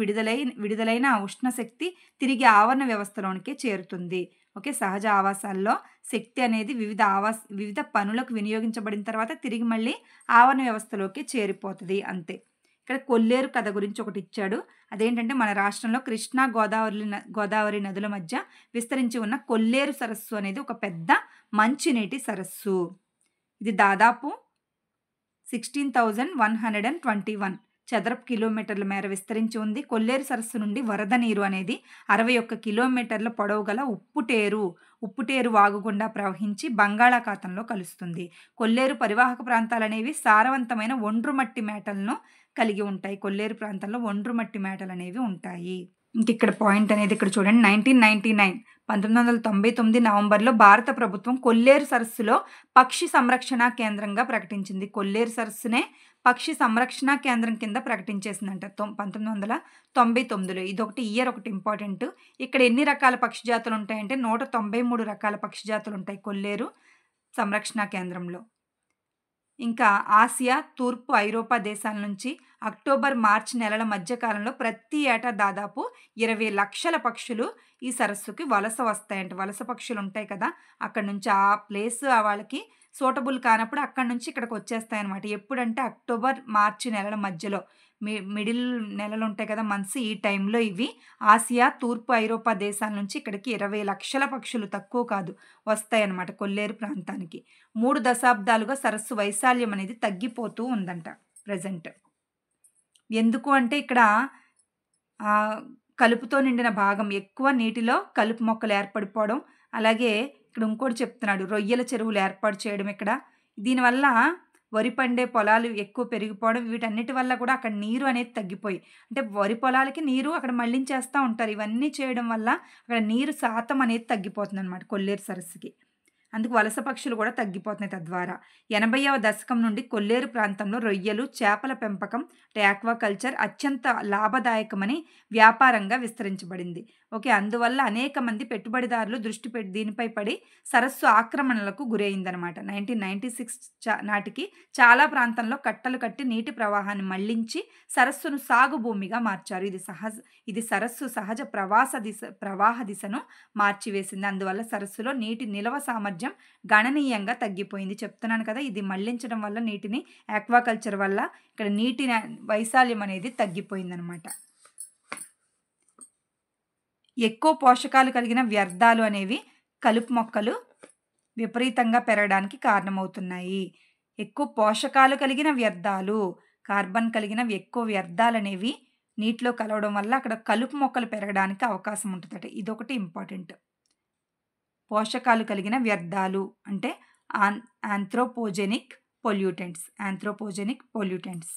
విడుదలైన ఉష్ణ శక్తి తిరిగి ఆవరణ వ్యవస్థలోనికే చేరుతుంది. ఓకే, సహజ ఆవాసాల్లో శక్తి అనేది వివిధ పనులకు వినియోగించబడిన తర్వాత తిరిగి మళ్ళీ ఆవరణ వ్యవస్థలోకి చేరిపోతుంది అంతే. ఇక్కడ కొల్లేరు కథ గురించి ఒకటి ఇచ్చాడు. అదేంటంటే మన రాష్ట్రంలో కృష్ణా గోదావరి నదుల మధ్య విస్తరించి ఉన్న కొల్లేరు సరస్సు అనేది ఒక పెద్ద మంచినీటి సరస్సు. ఇది దాదాపు 16,121 చదరపు కిలోమీటర్ల మేర విస్తరించి ఉంది. కొల్లేరు సరస్సు నుండి వరద నీరు అనేది 61 కిలోమీటర్ల పొడవు గల ఉప్పుటేరు వాగు గుండా ప్రవహించి బంగాళాఖాతంలో కలుస్తుంది. కొల్లేరు పరివాహక ప్రాంతాలనేవి సారవంతమైన ఒండ్రుమట్టి మేటలను కలిగి ఉంటాయి. కొల్లేరు ప్రాంతంలో ఒండ్రుమట్టి మేటలనేవి ఉంటాయి. ఇంకిక్కడ పాయింట్ అనేది ఇక్కడ చూడండి. 1999 నవంబర్లో భారత ప్రభుత్వం కొల్లేరు సరస్సులో పక్షి సంరక్షణ కేంద్రంగా ప్రకటించింది. కొల్లేరు సరస్సునే పక్షి సంరక్షణ కేంద్రం కింద ప్రకటించేసిందంట 1999లో. ఇదొకటి ఇయర్ ఒకటి ఇంపార్టెంట్. ఇక్కడ ఎన్ని రకాల పక్షి జాతులు ఉంటాయంటే 193 రకాల పక్షి జాతులు ఉంటాయి కొల్లేరు సంరక్షణ కేంద్రంలో. ఇంకా ఆసియా, తూర్పు ఐరోపా దేశాల నుంచి అక్టోబర్, మార్చి నెలల మధ్య కాలంలో ప్రతి ఏటా దాదాపు 20 లక్షల పక్షులు ఈ సరస్సుకి వలస వస్తాయంట. వలస పక్షులు ఉంటాయి కదా, అక్కడ నుంచి ఆ ప్లేస్ వాళ్ళకి సూటబుల్ కానప్పుడు అక్కడి నుంచి ఇక్కడికి వచ్చేస్తాయన్నమాట. ఎప్పుడంటే అక్టోబర్, మార్చి నెలల మధ్యలో మిడిల్ నెలలు ఉంటాయి కదా మంత్స్, ఈ టైంలో ఇవి ఆసియా, తూర్పు ఐరోపా దేశాల నుంచి ఇక్కడికి 20 లక్షల పక్షులు, తక్కువ కాదు, వస్తాయన్నమాట కొల్లేరు ప్రాంతానికి. 3 దశాబ్దాలుగా సరస్సు వైశాల్యం అనేది తగ్గిపోతూ ఉందంట ప్రజెంట్. ఎందుకు అంటే ఇక్కడ కలుపుతో నిండిన భాగం, ఎక్కువ నీటిలో కలుపు మొక్కలు ఏర్పడిపోవడం, అలాగే ఇక్కడ ఇంకోటి చెప్తున్నాడు, రొయ్యల చెరువులు ఏర్పాటు చేయడం ఇక్కడ. దీనివల్ల వరి పండే పొలాలు ఎక్కువ పెరిగిపోవడం, వీటన్నిటి వల్ల కూడా అక్కడ నీరు అనేది తగ్గిపోయి, అంటే వరి పొలాలకి నీరు అక్కడ మళ్ళించేస్తూ ఉంటారు. ఇవన్నీ చేయడం వల్ల అక్కడ నీరు శాతం అనేది తగ్గిపోతుంది అనమాట కొల్లేరు సరస్సుకి. అందుకు వలస పక్షులు కూడా తగ్గిపోతున్నాయి. తద్వారా 80వ దశకం నుండి కొల్లేరు ప్రాంతంలో రొయ్యలు, చేపల పెంపకం, ఆక్వాకల్చర్ అత్యంత లాభదాయకమని వ్యాపారంగా విస్తరించబడింది. ఓకే, అందువల్ల అనేక మంది పెట్టుబడిదారులు దృష్టి దీనిపై పడి సరస్సు ఆక్రమణలకు గురైందనమాట. 1996 నాటికి చాలా ప్రాంతంలో కట్టలు కట్టి నీటి ప్రవాహాన్ని మళ్లించి సరస్సును సాగు భూమిగా మార్చారు. ఇది సరస్సు సహజ ప్రవాహ దిశను మార్చివేసింది. అందువల్ల సరస్సులో నీటి నిల్వ సామర్థ్యం గణనీయంగా తగ్గిపోయింది. చెప్తున్నాను కదా, ఇది మళ్లించడం వల్ల నీటిని, ఆక్వాకల్చర్ వల్ల ఇక్కడ నీటి వైశాల్యం అనేది తగ్గిపోయిందనమాట. ఎక్కువ పోషకాలు కలిగిన వ్యర్థాలు అనేవి కలుపు మొక్కలు విపరీతంగా పెరగడానికి కారణమవుతున్నాయి. ఎక్కువ పోషకాలు కలిగిన వ్యర్థాలు, కార్బన్ కలిగిన ఎక్కువ వ్యర్థాలు అనేవి నీటిలో కలవడం వల్ల అక్కడ కలుపు మొక్కలు పెరగడానికి అవకాశం ఉంటుందట. ఇదొకటి ఇంపార్టెంట్. పోషకాలు కలిగిన వ్యర్థాలు అంటే ఆంథ్రోపోజెనిక్ పొల్యూటెంట్స్.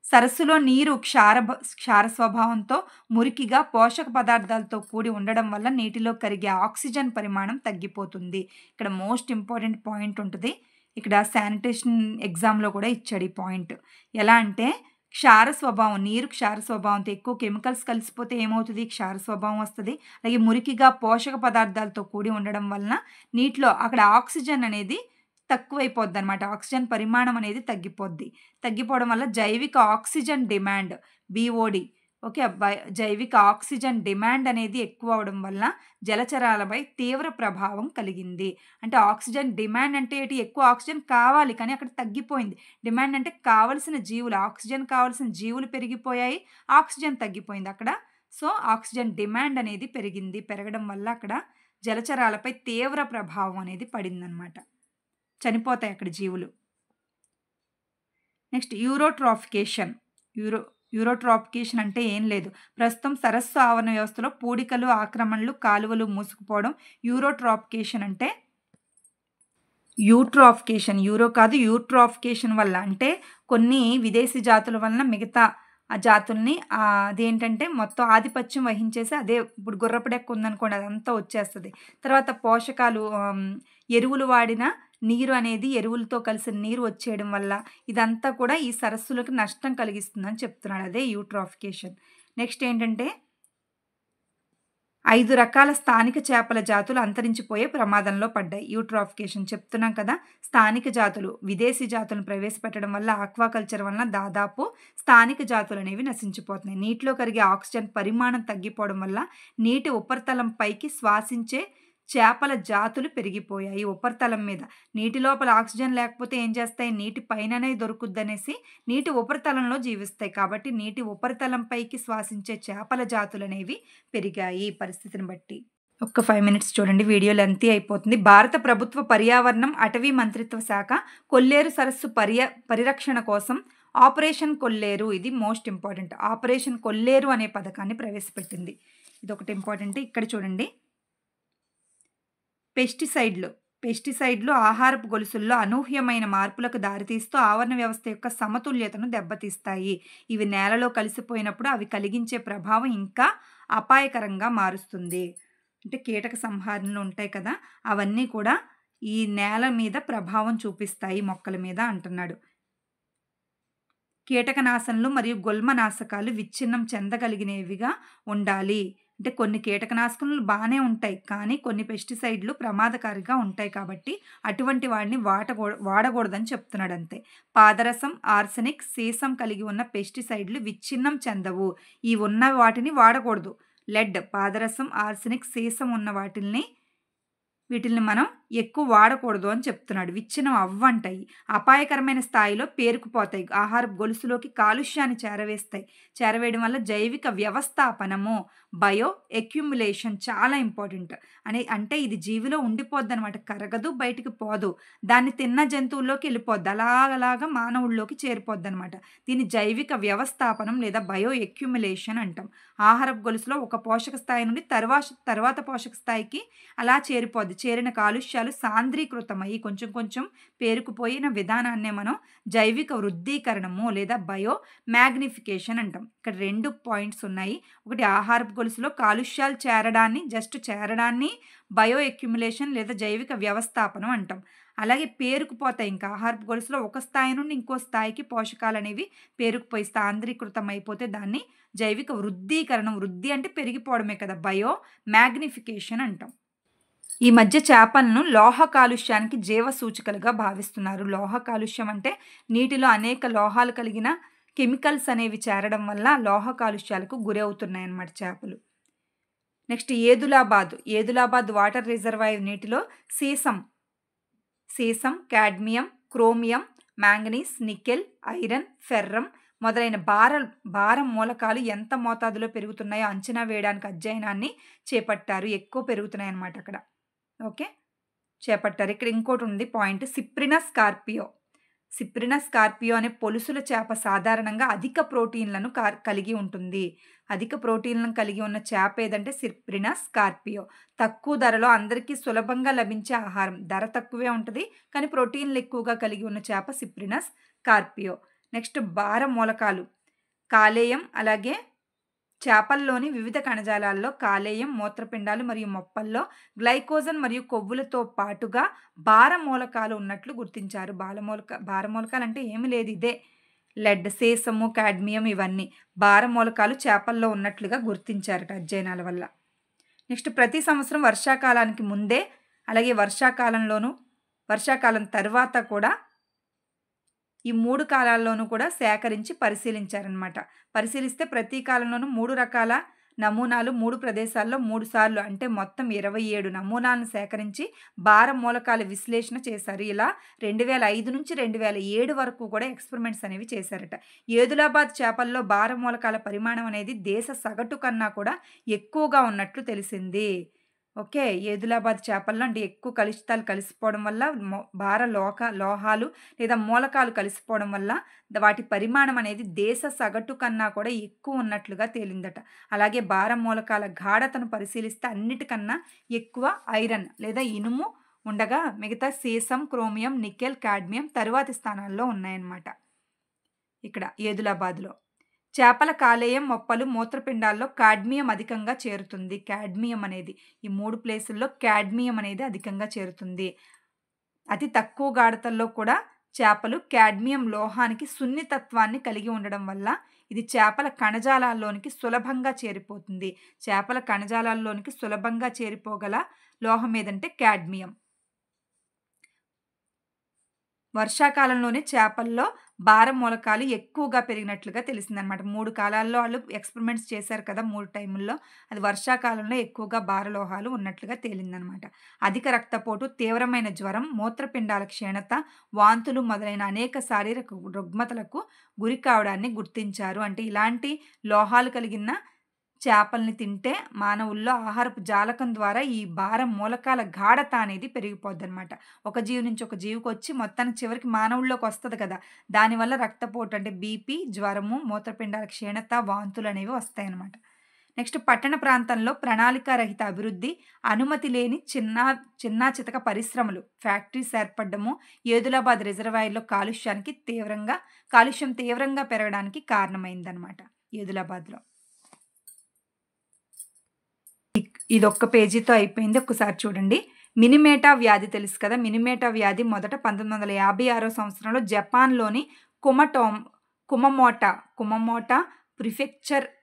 సరస్సులో నీరు క్షార స్వభావంతో మురికిగా పోషక పదార్థాలతో కూడి ఉండడం వల్ల నీటిలో కరిగే ఆక్సిజన్ పరిమాణం తగ్గిపోతుంది. ఇక్కడ మోస్ట్ ఇంపార్టెంట్ పాయింట్ ఉంటుంది. ఇక్కడ శానిటేషన్ ఎగ్జామ్లో కూడా ఇచ్చాడు ఈ పాయింట్. ఎలా అంటే నీరు క్షార స్వభావంతో, ఎక్కువ కెమికల్స్ కలిసిపోతే ఏమవుతుంది, క్షార స్వభావం వస్తుంది. అలాగే మురికిగా పోషక పదార్థాలతో కూడి ఉండడం వలన నీటిలో అక్కడ ఆక్సిజన్ అనేది తక్కువైపోద్ది అనమాట. ఆక్సిజన్ పరిమాణం అనేది తగ్గిపోవడం వల్ల జైవిక ఆక్సిజన్ డిమాండ్, BOD, ఓకే, జైవిక ఆక్సిజన్ డిమాండ్ అనేది ఎక్కువ అవడం వల్ల జలచరాలపై తీవ్ర ప్రభావం కలిగింది. అంటే ఆక్సిజన్ డిమాండ్ అంటే ఏంటి, ఎక్కువ ఆక్సిజన్ కావాలి కానీ అక్కడ తగ్గిపోయింది. డిమాండ్ అంటే కావలసిన జీవులు, ఆక్సిజన్ కావాల్సిన జీవులు పెరిగిపోయాయి, ఆక్సిజన్ తగ్గిపోయింది అక్కడ. సో ఆక్సిజన్ డిమాండ్ అనేది పెరగడం వల్ల అక్కడ జలచరాలపై తీవ్ర ప్రభావం అనేది పడిందనమాట. చనిపోతాయి అక్కడ జీవులు. నెక్స్ట్ యూరోట్రాఫికేషన్ అంటే ఏం లేదు, ప్రస్తుతం సరస్సు ఆవరణ వ్యవస్థలో పూడికలు, ఆక్రమణలు, కాలువలు మూసుకుపోవడం. యూరోట్రాఫికేషన్ అంటే యూట్రాఫికేషన్ వల్ల, అంటే కొన్ని విదేశీ జాతుల వలన మిగతా ఆ జాతుల్ని అదేంటంటే మొత్తం ఆధిపత్యం వహించేసి, అదే ఇప్పుడు గుర్రపుడెక్క ఉందనుకోండి అదంతా వచ్చేస్తుంది. తర్వాత పోషకాలు, ఎరువులు వాడిన నీరు అనేది ఎరువులతో కలిసిన నీరు వచ్చేయడం వల్ల ఇదంతా కూడా ఈ సరస్సులకు నష్టం కలిగిస్తుందని చెప్తున్నాడు. అదే యూట్రాఫికేషన్. నెక్స్ట్ ఏంటంటే 5 రకాల స్థానిక చేపల జాతులు అంతరించిపోయే ప్రమాదంలో పడ్డాయి. యూట్రాఫికేషన్ చెప్తున్నాం కదా, స్థానిక జాతులు, విదేశీ జాతులను ప్రవేశపెట్టడం వల్ల, ఆక్వాకల్చర్ వలన దాదాపు స్థానిక జాతులు అనేవి నశించిపోతున్నాయి. నీటిలో కరిగే ఆక్సిజన్ పరిమాణం తగ్గిపోవడం వల్ల నీటి ఉపరితలం పైకి శ్వాసించే చేపల జాతులు పెరిగిపోయాయి. ఉపరితలం మీద, నీటి లోపల ఆక్సిజన్ లేకపోతే ఏం చేస్తాయి, నీటి పైననే దొరుకుద్దనేసి నీటి ఉపరితలంలో జీవిస్తాయి. కాబట్టి నీటి ఉపరితలం పైకి శ్వాసించే చేపల జాతులు అనేవి పెరిగాయి పరిస్థితిని బట్టి. ఒక్క 5 మినిట్స్ చూడండి, వీడియో లెంతీ అయిపోతుంది. భారత ప్రభుత్వ పర్యావరణం, అటవీ మంత్రిత్వ శాఖ కొల్లేరు సరస్సు పరిరక్షణ కోసం ఆపరేషన్ కొల్లేరు ఇది మోస్ట్ ఇంపార్టెంట్. ఆపరేషన్ కొల్లేరు అనే పథకాన్ని ప్రవేశపెట్టింది. ఇదొకటి ఇంపార్టెంట్. ఇక్కడ చూడండి, పెస్టిసైడ్లు ఆహారపు గొలుసుల్లో అనూహ్యమైన మార్పులకు దారితీస్తూ ఆవరణ వ్యవస్థ యొక్క సమతుల్యతను దెబ్బతీస్తాయి. ఇవి నేలలో కలిసిపోయినప్పుడు అవి కలిగించే ప్రభావం ఇంకా అపాయకరంగా మారుస్తుంది. అంటే కీటక సంహారణలు ఉంటాయి కదా, అవన్నీ కూడా ఈ నేల మీద ప్రభావం చూపిస్తాయి మొక్కల మీద అంటున్నాడు. కీటకనాశనలు మరియు గుల్మనాశకాలు విచ్ఛిన్నం చెందగలిగినవిగా ఉండాలి. అంటే కొన్ని కీటకనాశకులు బాగానే ఉంటాయి, కానీ కొన్ని పెస్టిసైడ్లు ప్రమాదకారిగా ఉంటాయి కాబట్టి అటువంటి వాటిని వాడకూడదని చెప్తున్నాడు అంతే. పాదరసం, ఆర్సెనిక్, సీసం కలిగి ఉన్న పెస్టిసైడ్లు విచ్ఛిన్నం చెందవు. ఈ ఉన్న వాటిని వాడకూడదు. లెడ్, పాదరసం, ఆర్సెనిక్, సీసం ఉన్న వీటిల్ని మనం ఎక్కువ వాడకూడదు అని చెప్తున్నాడు. విచ్ఛిన్నం అవ్వంటాయి, అపాయకరమైన స్థాయిలో పేరుకుపోతాయి, ఆహారపు గొలుసులోకి కాలుష్యాన్ని చేరవేయడం వల్ల జైవిక వ్యవస్థాపనము, బయో అక్యుములేషన్ చాలా ఇంపార్టెంట్. అంటే ఇది జీవిలో ఉండిపోద్ది అనమాట, కరగదు, బయటికి పోదు, దాన్ని తిన్న జంతువుల్లోకి వెళ్ళిపోద్ది, అలాగలాగా మానవుల్లోకి చేరిపోద్ది అనమాట. దీన్ని జైవిక వ్యవస్థాపనం లేదా బయో అక్యుములేషన్ అంటాం. ఆహారపు గొలుసులో ఒక పోషక స్థాయి నుండి తర్వాత పోషక స్థాయికి అలా చేరిపోద్ది. చేరిన కాలుష్యాలు సాంద్రీకృతమయ్యి కొంచెం కొంచెం పేరుకుపోయిన విధానాన్నే మనం జైవిక వృద్ధీకరణము లేదా బయో మ్యాగ్నిఫికేషన్ అంటాం. ఇక్కడ 2 పాయింట్స్ ఉన్నాయి. ఒకటి, ఆహారపు గొలుసులో కాలుష్యాలు చేరడాన్ని బయో అక్యుములేషన్ లేదా జైవిక వ్యవస్థాపనం అంటాం. అలాగే పేరుకుపోతాయి, ఇంకా ఆహారపు గొలుసులో ఒక స్థాయి నుండి ఇంకో స్థాయికి పోషకాలు అనేవి పేరుకుపోయి సాంద్రీకృతం అయిపోతే దాన్ని జైవిక వృద్ధీకరణం, వృద్ధి అంటే పెరిగిపోవడమే కదా, బయో మ్యాగ్నిఫికేషన్ అంటాం. ఈ మధ్య చేపలను లోహ కాలుష్యానికి జీవ సూచికలుగా భావిస్తున్నారు. లోహ కాలుష్యం అంటే నీటిలో అనేక లోహాలు కలిగిన కెమికల్స్ అనేవి చేరడం వల్ల లోహ కాలుష్యాలకు గురి అవుతున్నాయి అన్నమాట చేపలు. నెక్స్ట్ ఏదులాబాద్ వాటర్ రిజర్వాయర్ నీటిలో సీసం, cadmium, chromium, manganese, nickel, iron, ferrum మొదలైన భార మూలకాలు ఎంత మోతాదులో పెరుగుతున్నాయో అంచనా వేయడానికి అధ్యయనాన్ని చేపట్టారు. ఎక్కువ పెరుగుతున్నాయి అన్నమాట అక్కడ. ఓకే, చేపట్టారు. ఇక్కడ ఇంకోటి ఉంది పాయింట్, సిప్రినా స్కార్పియో అనే పొలుసుల చేప సాధారణంగా అధిక ప్రోటీన్లను కలిగి ఉంటుంది. అధిక ప్రోటీన్లను కలిగి ఉన్న చేప ఏదంటే సిప్రినా స్కార్పియో. తక్కువ ధరలో అందరికీ సులభంగా లభించే ఆహారం, ధర తక్కువే ఉంటుంది కానీ ప్రోటీన్లు ఎక్కువగా కలిగి ఉన్న చేప సిప్రినా స్కార్పియో. నెక్స్ట్ భార మూలకాలు, కాలేయం, అలాగే చేపల్లోని వివిధ కణజాలాల్లో కాలేయం, మూత్రపిండాలు మరియు మొప్పల్లో గ్లైకోజన్ మరియు కొవ్వులతో పాటుగా భార మూలకాలు ఉన్నట్లు గుర్తించారు. భార మూలకాలు అంటే ఏమి లేదు, ఇదే లెడ్, సీసము, కాడ్మియం ఇవన్నీ భార మూలకాలు చేపల్లో ఉన్నట్లుగా గుర్తించారట అధ్యయనాల వల్ల. నెక్స్ట్, ప్రతి సంవత్సరం వర్షాకాలానికి ముందే అలాగే వర్షాకాలం తర్వాత కూడా ఈ 3 కాలాల్లోనూ కూడా సేకరించి పరిశీలించారనమాట. పరిశీలిస్తే ప్రతి కాలంలోనూ 3 రకాల నమూనాలు 3 ప్రదేశాల్లో 3 సార్లు అంటే మొత్తం 27 నమూనాలను సేకరించి భార మూలకాల విశ్లేషణ చేశారు. ఇలా 2005 నుంచి 2007 వరకు కూడా ఎక్స్పెరిమెంట్స్ అనేవి చేశారట. ఏదులాబాద్ చేపల్లో భార మూలకాల పరిమాణం అనేది దేశ సగటు కన్నా కూడా ఎక్కువగా ఉన్నట్లు తెలిసింది. ఓకే, ఏదులాబాద్ చేపల్లో అంటే ఎక్కువ కలుషితాలు కలిసిపోవడం వల్ల భార లోహాలు లేదా మూలకాలు కలిసిపోవడం వల్ల వాటి పరిమాణం అనేది దేశ సగటు కన్నా కూడా ఎక్కువ ఉన్నట్లుగా తేలిందట. అలాగే భార మూలకాల గాఢతను పరిశీలిస్తే అన్నిటికన్నా ఎక్కువ ఐరన్ లేదా ఇనుము ఉండగా మిగతా సీసం, క్రోమియం, నికెల్, కాడ్మియం తరువాతి స్థానాల్లో ఉన్నాయన్నమాట. ఇక్కడ ఏదులాబాద్లో చేపల కాలేయం, మొప్పలు, మూత్రపిండాల్లో కాడ్మియం అధికంగా చేరుతుంది. కాడ్మియం అనేది ఈ 3 ప్లేసుల్లో కాడ్మియం అనేది అధికంగా చేరుతుంది. అతి తక్కువ గాఢతల్లో కూడా చేపలు కాడ్మియం లోహానికి సున్నితత్వాన్ని కలిగి ఉండడం వల్ల ఇది చేపల కణజాలాల్లోనికి సులభంగా చేరిపోతుంది. చేపల కణజాలాల్లోనికి సులభంగా చేరిపోగల లోహం ఏదంటే కాడ్మియం. వర్షాకాలంలోనే చేపల్లో భార మూలకాలు ఎక్కువగా పెరిగినట్లుగా తెలిసిందనమాట. 3 కాలాల్లో వాళ్ళు ఎక్స్పెరిమెంట్స్ చేశారు కదా, 3 టైముల్లో, అది వర్షాకాలంలో ఎక్కువగా భార లోహాలు ఉన్నట్లుగా తేలిందనమాట. అధిక రక్తపోటు, తీవ్రమైన జ్వరం, మూత్రపిండాల క్షీణత, వాంతులు మొదలైన అనేక శారీరక రుగ్మతలకు గురి కావడాన్ని గుర్తించారు. అంటే ఇలాంటి లోహాలు కలిగిన చేపల్ని తింటే మానవుల్లో ఆహారపు జాలకం ద్వారా ఈ భారం మూలకాల గాఢత అనేది పెరిగిపోద్దనమాట. ఒక జీవి నుంచి ఒక జీవికొచ్చి మొత్తానికి చివరికి మానవుల్లోకి వస్తది కదా! దానివల్ల రక్తపోటు అంటే బీపీ, జ్వరము, మూత్రపిండాల క్షీణత, వాంతులనేవి వస్తాయన్నమాట. నెక్స్ట్ పట్టణ ప్రాంతంలో ప్రణాళికారహిత అభివృద్ధి, అనుమతి లేని చిన్నా చితక పరిశ్రమలు, ఫ్యాక్టరీస్ ఏర్పడ్డము, ఏదులాబాద్ రిజర్వాయర్‌లో కాలుష్యం తీవ్రంగా పెరగడానికి కారణమైందనమాట ఏదులాబాద్‌లో. ఇదొక్క పేజీతో అయిపోయింది. ఒక్కసారి చూడండి. మినిమేటా వ్యాధి తెలుసు కదా! మినిమేటా వ్యాధి మొదట 1956 సంవత్సరంలో జపాన్‌లోని కుమమోటా ప్రిఫెక్చర్‌లో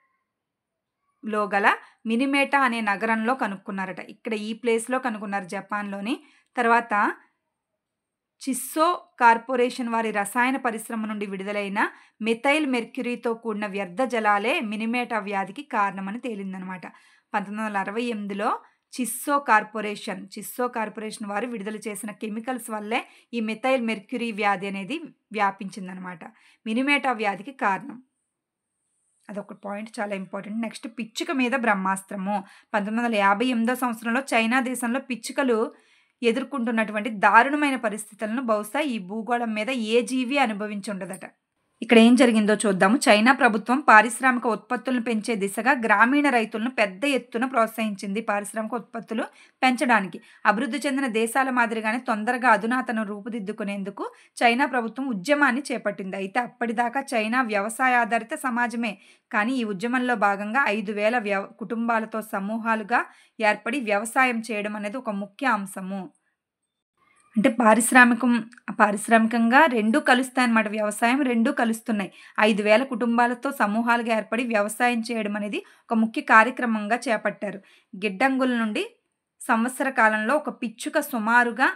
గల మినిమేటా అనే నగరంలో కనుక్కున్నారట. ఇక్కడ ఈ ప్లేస్‌లో కనుక్కున్నారు జపాన్‌లోని. తర్వాత చిస్సో కార్పొరేషన్ వారి రసాయన పరిశ్రమ నుండి విడుదలైన మిథైల్ మెర్క్యూరీతో కూడిన వ్యర్థ జలాలే మినిమేటా వ్యాధికి కారణమని తేలిందనమాట. 1968లో చిస్సో కార్పొరేషన్ వారు విడుదల చేసిన కెమికల్స్ వల్లే ఈ మిథైల్ మెర్క్యూరీ వ్యాధి అనేది వ్యాపించిందనమాట. మినిమేటా వ్యాధికి కారణం. అదొక పాయింట్ చాలా ఇంపార్టెంట్. నెక్స్ట్ పిచ్చుక మీద బ్రహ్మాస్త్రము. 1958 సంవత్సరంలో చైనా దేశంలో పిచ్చుకలు ఎదుర్కొంటున్నటువంటి దారుణమైన పరిస్థితులను బహుశా ఈ భూగోళం మీద ఏ జీవి అనుభవించుండదట. ఇక్కడ ఏం జరిగిందో చూద్దాము. చైనా ప్రభుత్వం పారిశ్రామిక ఉత్పత్తులను పెంచే దిశగా గ్రామీణ రైతులను పెద్ద ఎత్తున ప్రోత్సహించింది. పారిశ్రామిక ఉత్పత్తులు పెంచడానికి అభివృద్ధి చెందిన దేశాల మాదిరిగానే తొందరగా అధునాతనం రూపుదిద్దుకునేందుకు చైనా ప్రభుత్వం ఉద్యమాన్ని చేపట్టింది. అయితే అప్పటిదాకా చైనా వ్యవసాయ ఆధారిత సమాజమే. కానీ ఈ ఉద్యమంలో భాగంగా 5,000 కుటుంబాలతో సమూహాలుగా ఏర్పడి వ్యవసాయం చేయడం అనేది ఒక ముఖ్య అంశము. అంటే పారిశ్రామికంగా 2 కలుస్తాయన్నమాట. వ్యవసాయం 2 కలుస్తున్నాయి. 5,000 కుటుంబాలతో సమూహాలుగా ఏర్పడి వ్యవసాయం చేయడం అనేది ఒక ముఖ్య కార్యక్రమంగా చేపట్టారు. గిడ్డంగుల నుండి సంవత్సర కాలంలో ఒక పిచ్చుక సుమారుగా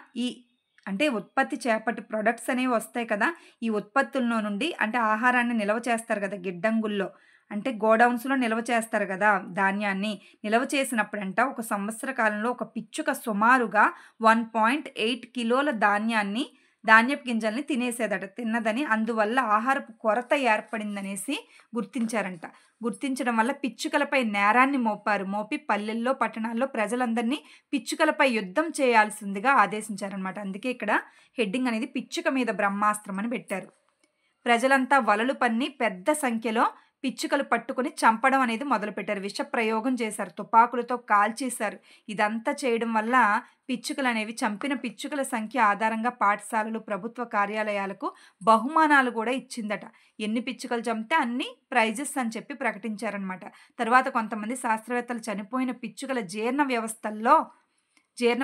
అంటే ఉత్పత్తి చేపట్టి ప్రొడక్ట్స్ అనేవి వస్తాయి కదా! ఈ ఉత్పత్తుల్లో నుండి అంటే ఆహారాన్ని నిల్వ చేస్తారు కదా గిడ్డంగుల్లో. అంటే గోడౌన్స్‌లో నిల్వ చేస్తారు కదా! ధాన్యాన్ని. నిల్వ చేసినప్పుడంట ఒక సంవత్సర కాలంలో ఒక పిచ్చుక సుమారుగా 1.8 కిలోల ధాన్యపు గింజల్ని తిన్నదని, అందువల్ల ఆహారపు కొరత ఏర్పడిందనేసి గుర్తించారంట. గుర్తించడం వల్ల పిచ్చుకలపై నేరాన్ని మోపి పల్లెల్లో, పట్టణాల్లో ప్రజలందరినీ పిచ్చుకలపై యుద్ధం చేయాల్సిందిగా ఆదేశించారనమాట. అందుకే ఇక్కడ హెడ్డింగ్ అనేది పిచ్చుక మీద బ్రహ్మాస్త్రం అని పెట్టారు. ప్రజలంతా వలలు పన్ని పెద్ద సంఖ్యలో పిచ్చుకలు పట్టుకొని చంపడం అనేది మొదలుపెట్టారు. విష ప్రయోగం చేశారు. తుపాకులతో కాల్చేశారు. ఇదంతా చేయడం వల్ల చంపిన పిచ్చుకల సంఖ్య ఆధారంగా పాఠశాలలు, ప్రభుత్వ కార్యాలయాలకు బహుమానాలు కూడా ఇచ్చిందట. ఎన్ని పిచ్చుకలు చంపితే అన్ని ప్రైజెస్ అని చెప్పి ప్రకటించారనమాట. తర్వాత కొంతమంది శాస్త్రవేత్తలు చనిపోయిన పిచ్చుకల జీర్ణ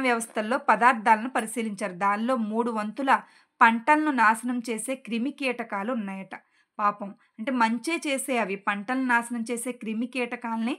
వ్యవస్థల్లో పదార్థాలను పరిశీలించారు. దానిలో 3 వంతుల పంటలను నాశనం చేసే క్రిమి కీటకాలు ఉన్నాయట. పాపం అంటే మంచే చేసే అవి పంటలను నాశనం చేసే క్రిమి కీటకాలని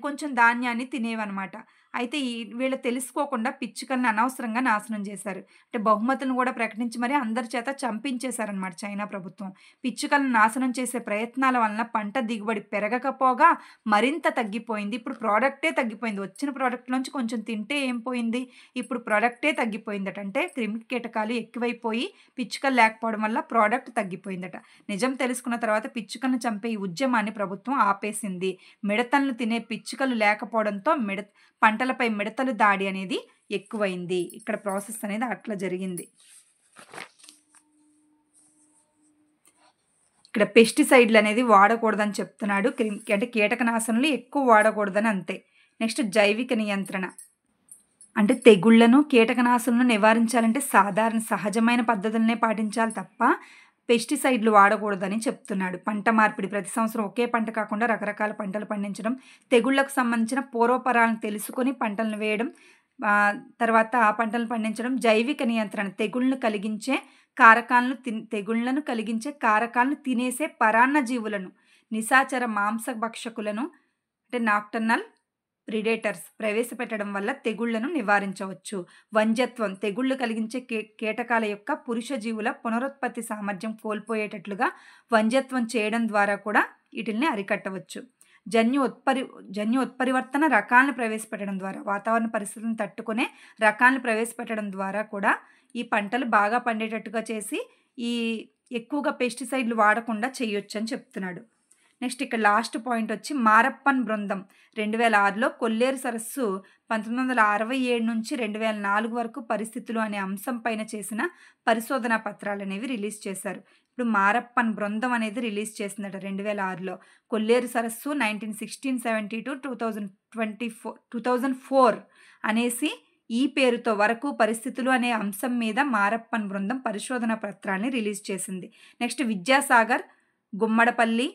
కొంచెం ధాన్యాన్ని తినేవన్నమాట. అయితే వీళ్ళు తెలుసుకోకుండా పిచ్చుకల్ని అనవసరంగా నాశనం చేశారు. అంటే బహుమతులను కూడా ప్రకటించి మరి అందరి చేత చంపించేశారనమాట చైనా ప్రభుత్వం. పిచ్చుకలను నాశనం చేసే ప్రయత్నాల వలన పంట దిగుబడి పెరగకపోగా మరింత తగ్గిపోయింది. ఇప్పుడు ప్రోడక్టే తగ్గిపోయింది. వచ్చిన ప్రోడక్ట్ నుంచి కొంచెం తింటే ఏం పోయింది? ఇప్పుడు ప్రోడక్టే తగ్గిపోయిందట. అంటే క్రిమి కీటకాలు ఎక్కువైపోయి పిచ్చుకలు లేకపోవడం వల్ల ప్రోడక్ట్ తగ్గిపోయిందట. నిజం తెలుసుకున్న తర్వాత పిచ్చుకలను చంపే ఈ ఉద్యమాన్ని ప్రభుత్వం ఆపేసింది. మిడతలను తినే పిచ్చుకలు లేకపోవడంతో పంటలపై మిడతలు దాడి అనేది ఎక్కువైంది. ఇక్కడ ప్రాసెస్ అనేది అట్లా జరిగింది. ఇక్కడ పెస్టిసైడ్లు అనేది వాడకూడదని చెప్తున్నాడు. అంటే కీటకనాశనలు ఎక్కువ వాడకూడదని అంతే. నెక్స్ట్ జైవిక నియంత్రణ. అంటే తెగుళ్లను, కీటకనాశనలను నివారించాలంటే సహజమైన పద్ధతులనే పాటించాలి తప్ప పెస్టిసైడ్లు వాడకూడదని చెప్తున్నాడు. పంట మార్పిడి. ప్రతి సంవత్సరం ఒకే పంట కాకుండా రకరకాల పంటలు పండించడం, తెగుళ్లకు సంబంధించిన పూర్వపరాలను తెలుసుకొని పంటలను వేయడం, తర్వాత ఆ పంటలను పండించడం. జైవిక నియంత్రణ. తెగుళ్లను కలిగించే కారకాలను తినేసే పరాన్న జీవులను, నిశాచర మాంసభక్షకులను అంటే నాక్టర్నల్ ప్రిడేటర్స్ ప్రవేశపెట్టడం వల్ల తెగుళ్లను నివారించవచ్చు. వంధ్యత్వం. తెగుళ్లు కలిగించే కీటకాల యొక్క పురుష జీవుల పునరుత్పత్తి సామర్థ్యం కోల్పోయేటట్లుగా వంధ్యత్వం చేయడం ద్వారా కూడా వీటిల్ని అరికట్టవచ్చు. జన్యు ఉత్పరివర్తన. రకాలను ప్రవేశపెట్టడం ద్వారా, వాతావరణ పరిస్థితులను తట్టుకునే రకాలను ప్రవేశపెట్టడం ద్వారా కూడా ఈ పంటలు బాగా పండేటట్టుగా చేసి ఎక్కువగా పెస్టిసైడ్లు వాడకుండా చేయొచ్చు అని చెప్తున్నాడు. నెక్స్ట్ ఇక్కడ లాస్ట్ పాయింట్ వచ్చి మారప్పన్ బృందం 2006లో కొల్లేరు సరస్సు 1967 నుంచి 2004 వరకు పరిస్థితులు అనే అంశం పైన చేసిన పరిశోధనా పత్రాలు అనేవి రిలీజ్ చేశారు. ఇప్పుడు మారప్పన్ బృందం అనేది రిలీజ్ చేసిందట 2006లో. కొల్లేరు సరస్సు 1916-70 to 2004 అనేసి ఈ పేరుతో వరకు పరిస్థితులు అనే అంశం మీద మారప్పన్ బృందం పరిశోధన పత్రాన్ని రిలీజ్ చేసింది. నెక్స్ట్ విద్యాసాగర్, గుమ్మడపల్లి,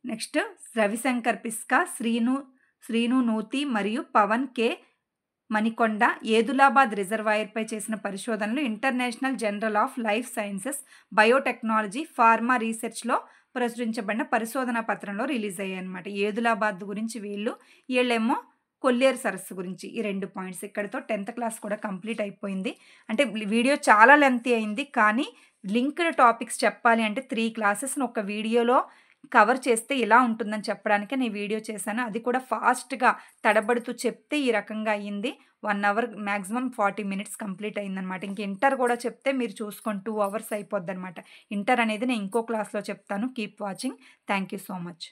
నెక్స్ట్ రవిశంకర్ పిస్కా, శ్రీను నూతి మరియు పవన్ కే మణికొండ ఏదులాబాద్ రిజర్వాయర్పై చేసిన పరిశోధనలు international journal of life sciences, biotechnology, pharma రీసెర్చ్లో ప్రచురించబడిన పరిశోధన పత్రంలో రిలీజ్ అయ్యాయి అనమాట. ఏదులాబాద్ గురించి వీళ్ళేమో కొల్లేరు సరస్సు గురించి. ఈ 2 పాయింట్స్ ఇక్కడితో 10th క్లాస్ కూడా కంప్లీట్ అయిపోయింది. అంటే వీడియో చాలా లెంతీ అయింది, కానీ లింక్డ్ టాపిక్స్ చెప్పాలి అంటే 3 క్లాసెస్ని ఒక వీడియోలో కవర్ చేస్తే ఇలా ఉంటుందని చెప్పడానికే నేను వీడియో చేశాను. అది కూడా ఫాస్ట్గా తడబడుతూ చెప్తే ఈ రకంగా అయ్యింది. 1 అవర్ మ్యాక్సిమం 40 మినిట్స్ కంప్లీట్ అయిందనమాట. ఇంక ఇంటర్ కూడా చెప్తే మీరు చూసుకొని 2 అవర్స్ అయిపోద్ది అనమాట. ఇంటర్ అనేది నేను ఇంకో క్లాస్లో చెప్తాను. Keep watching. Thank you so much.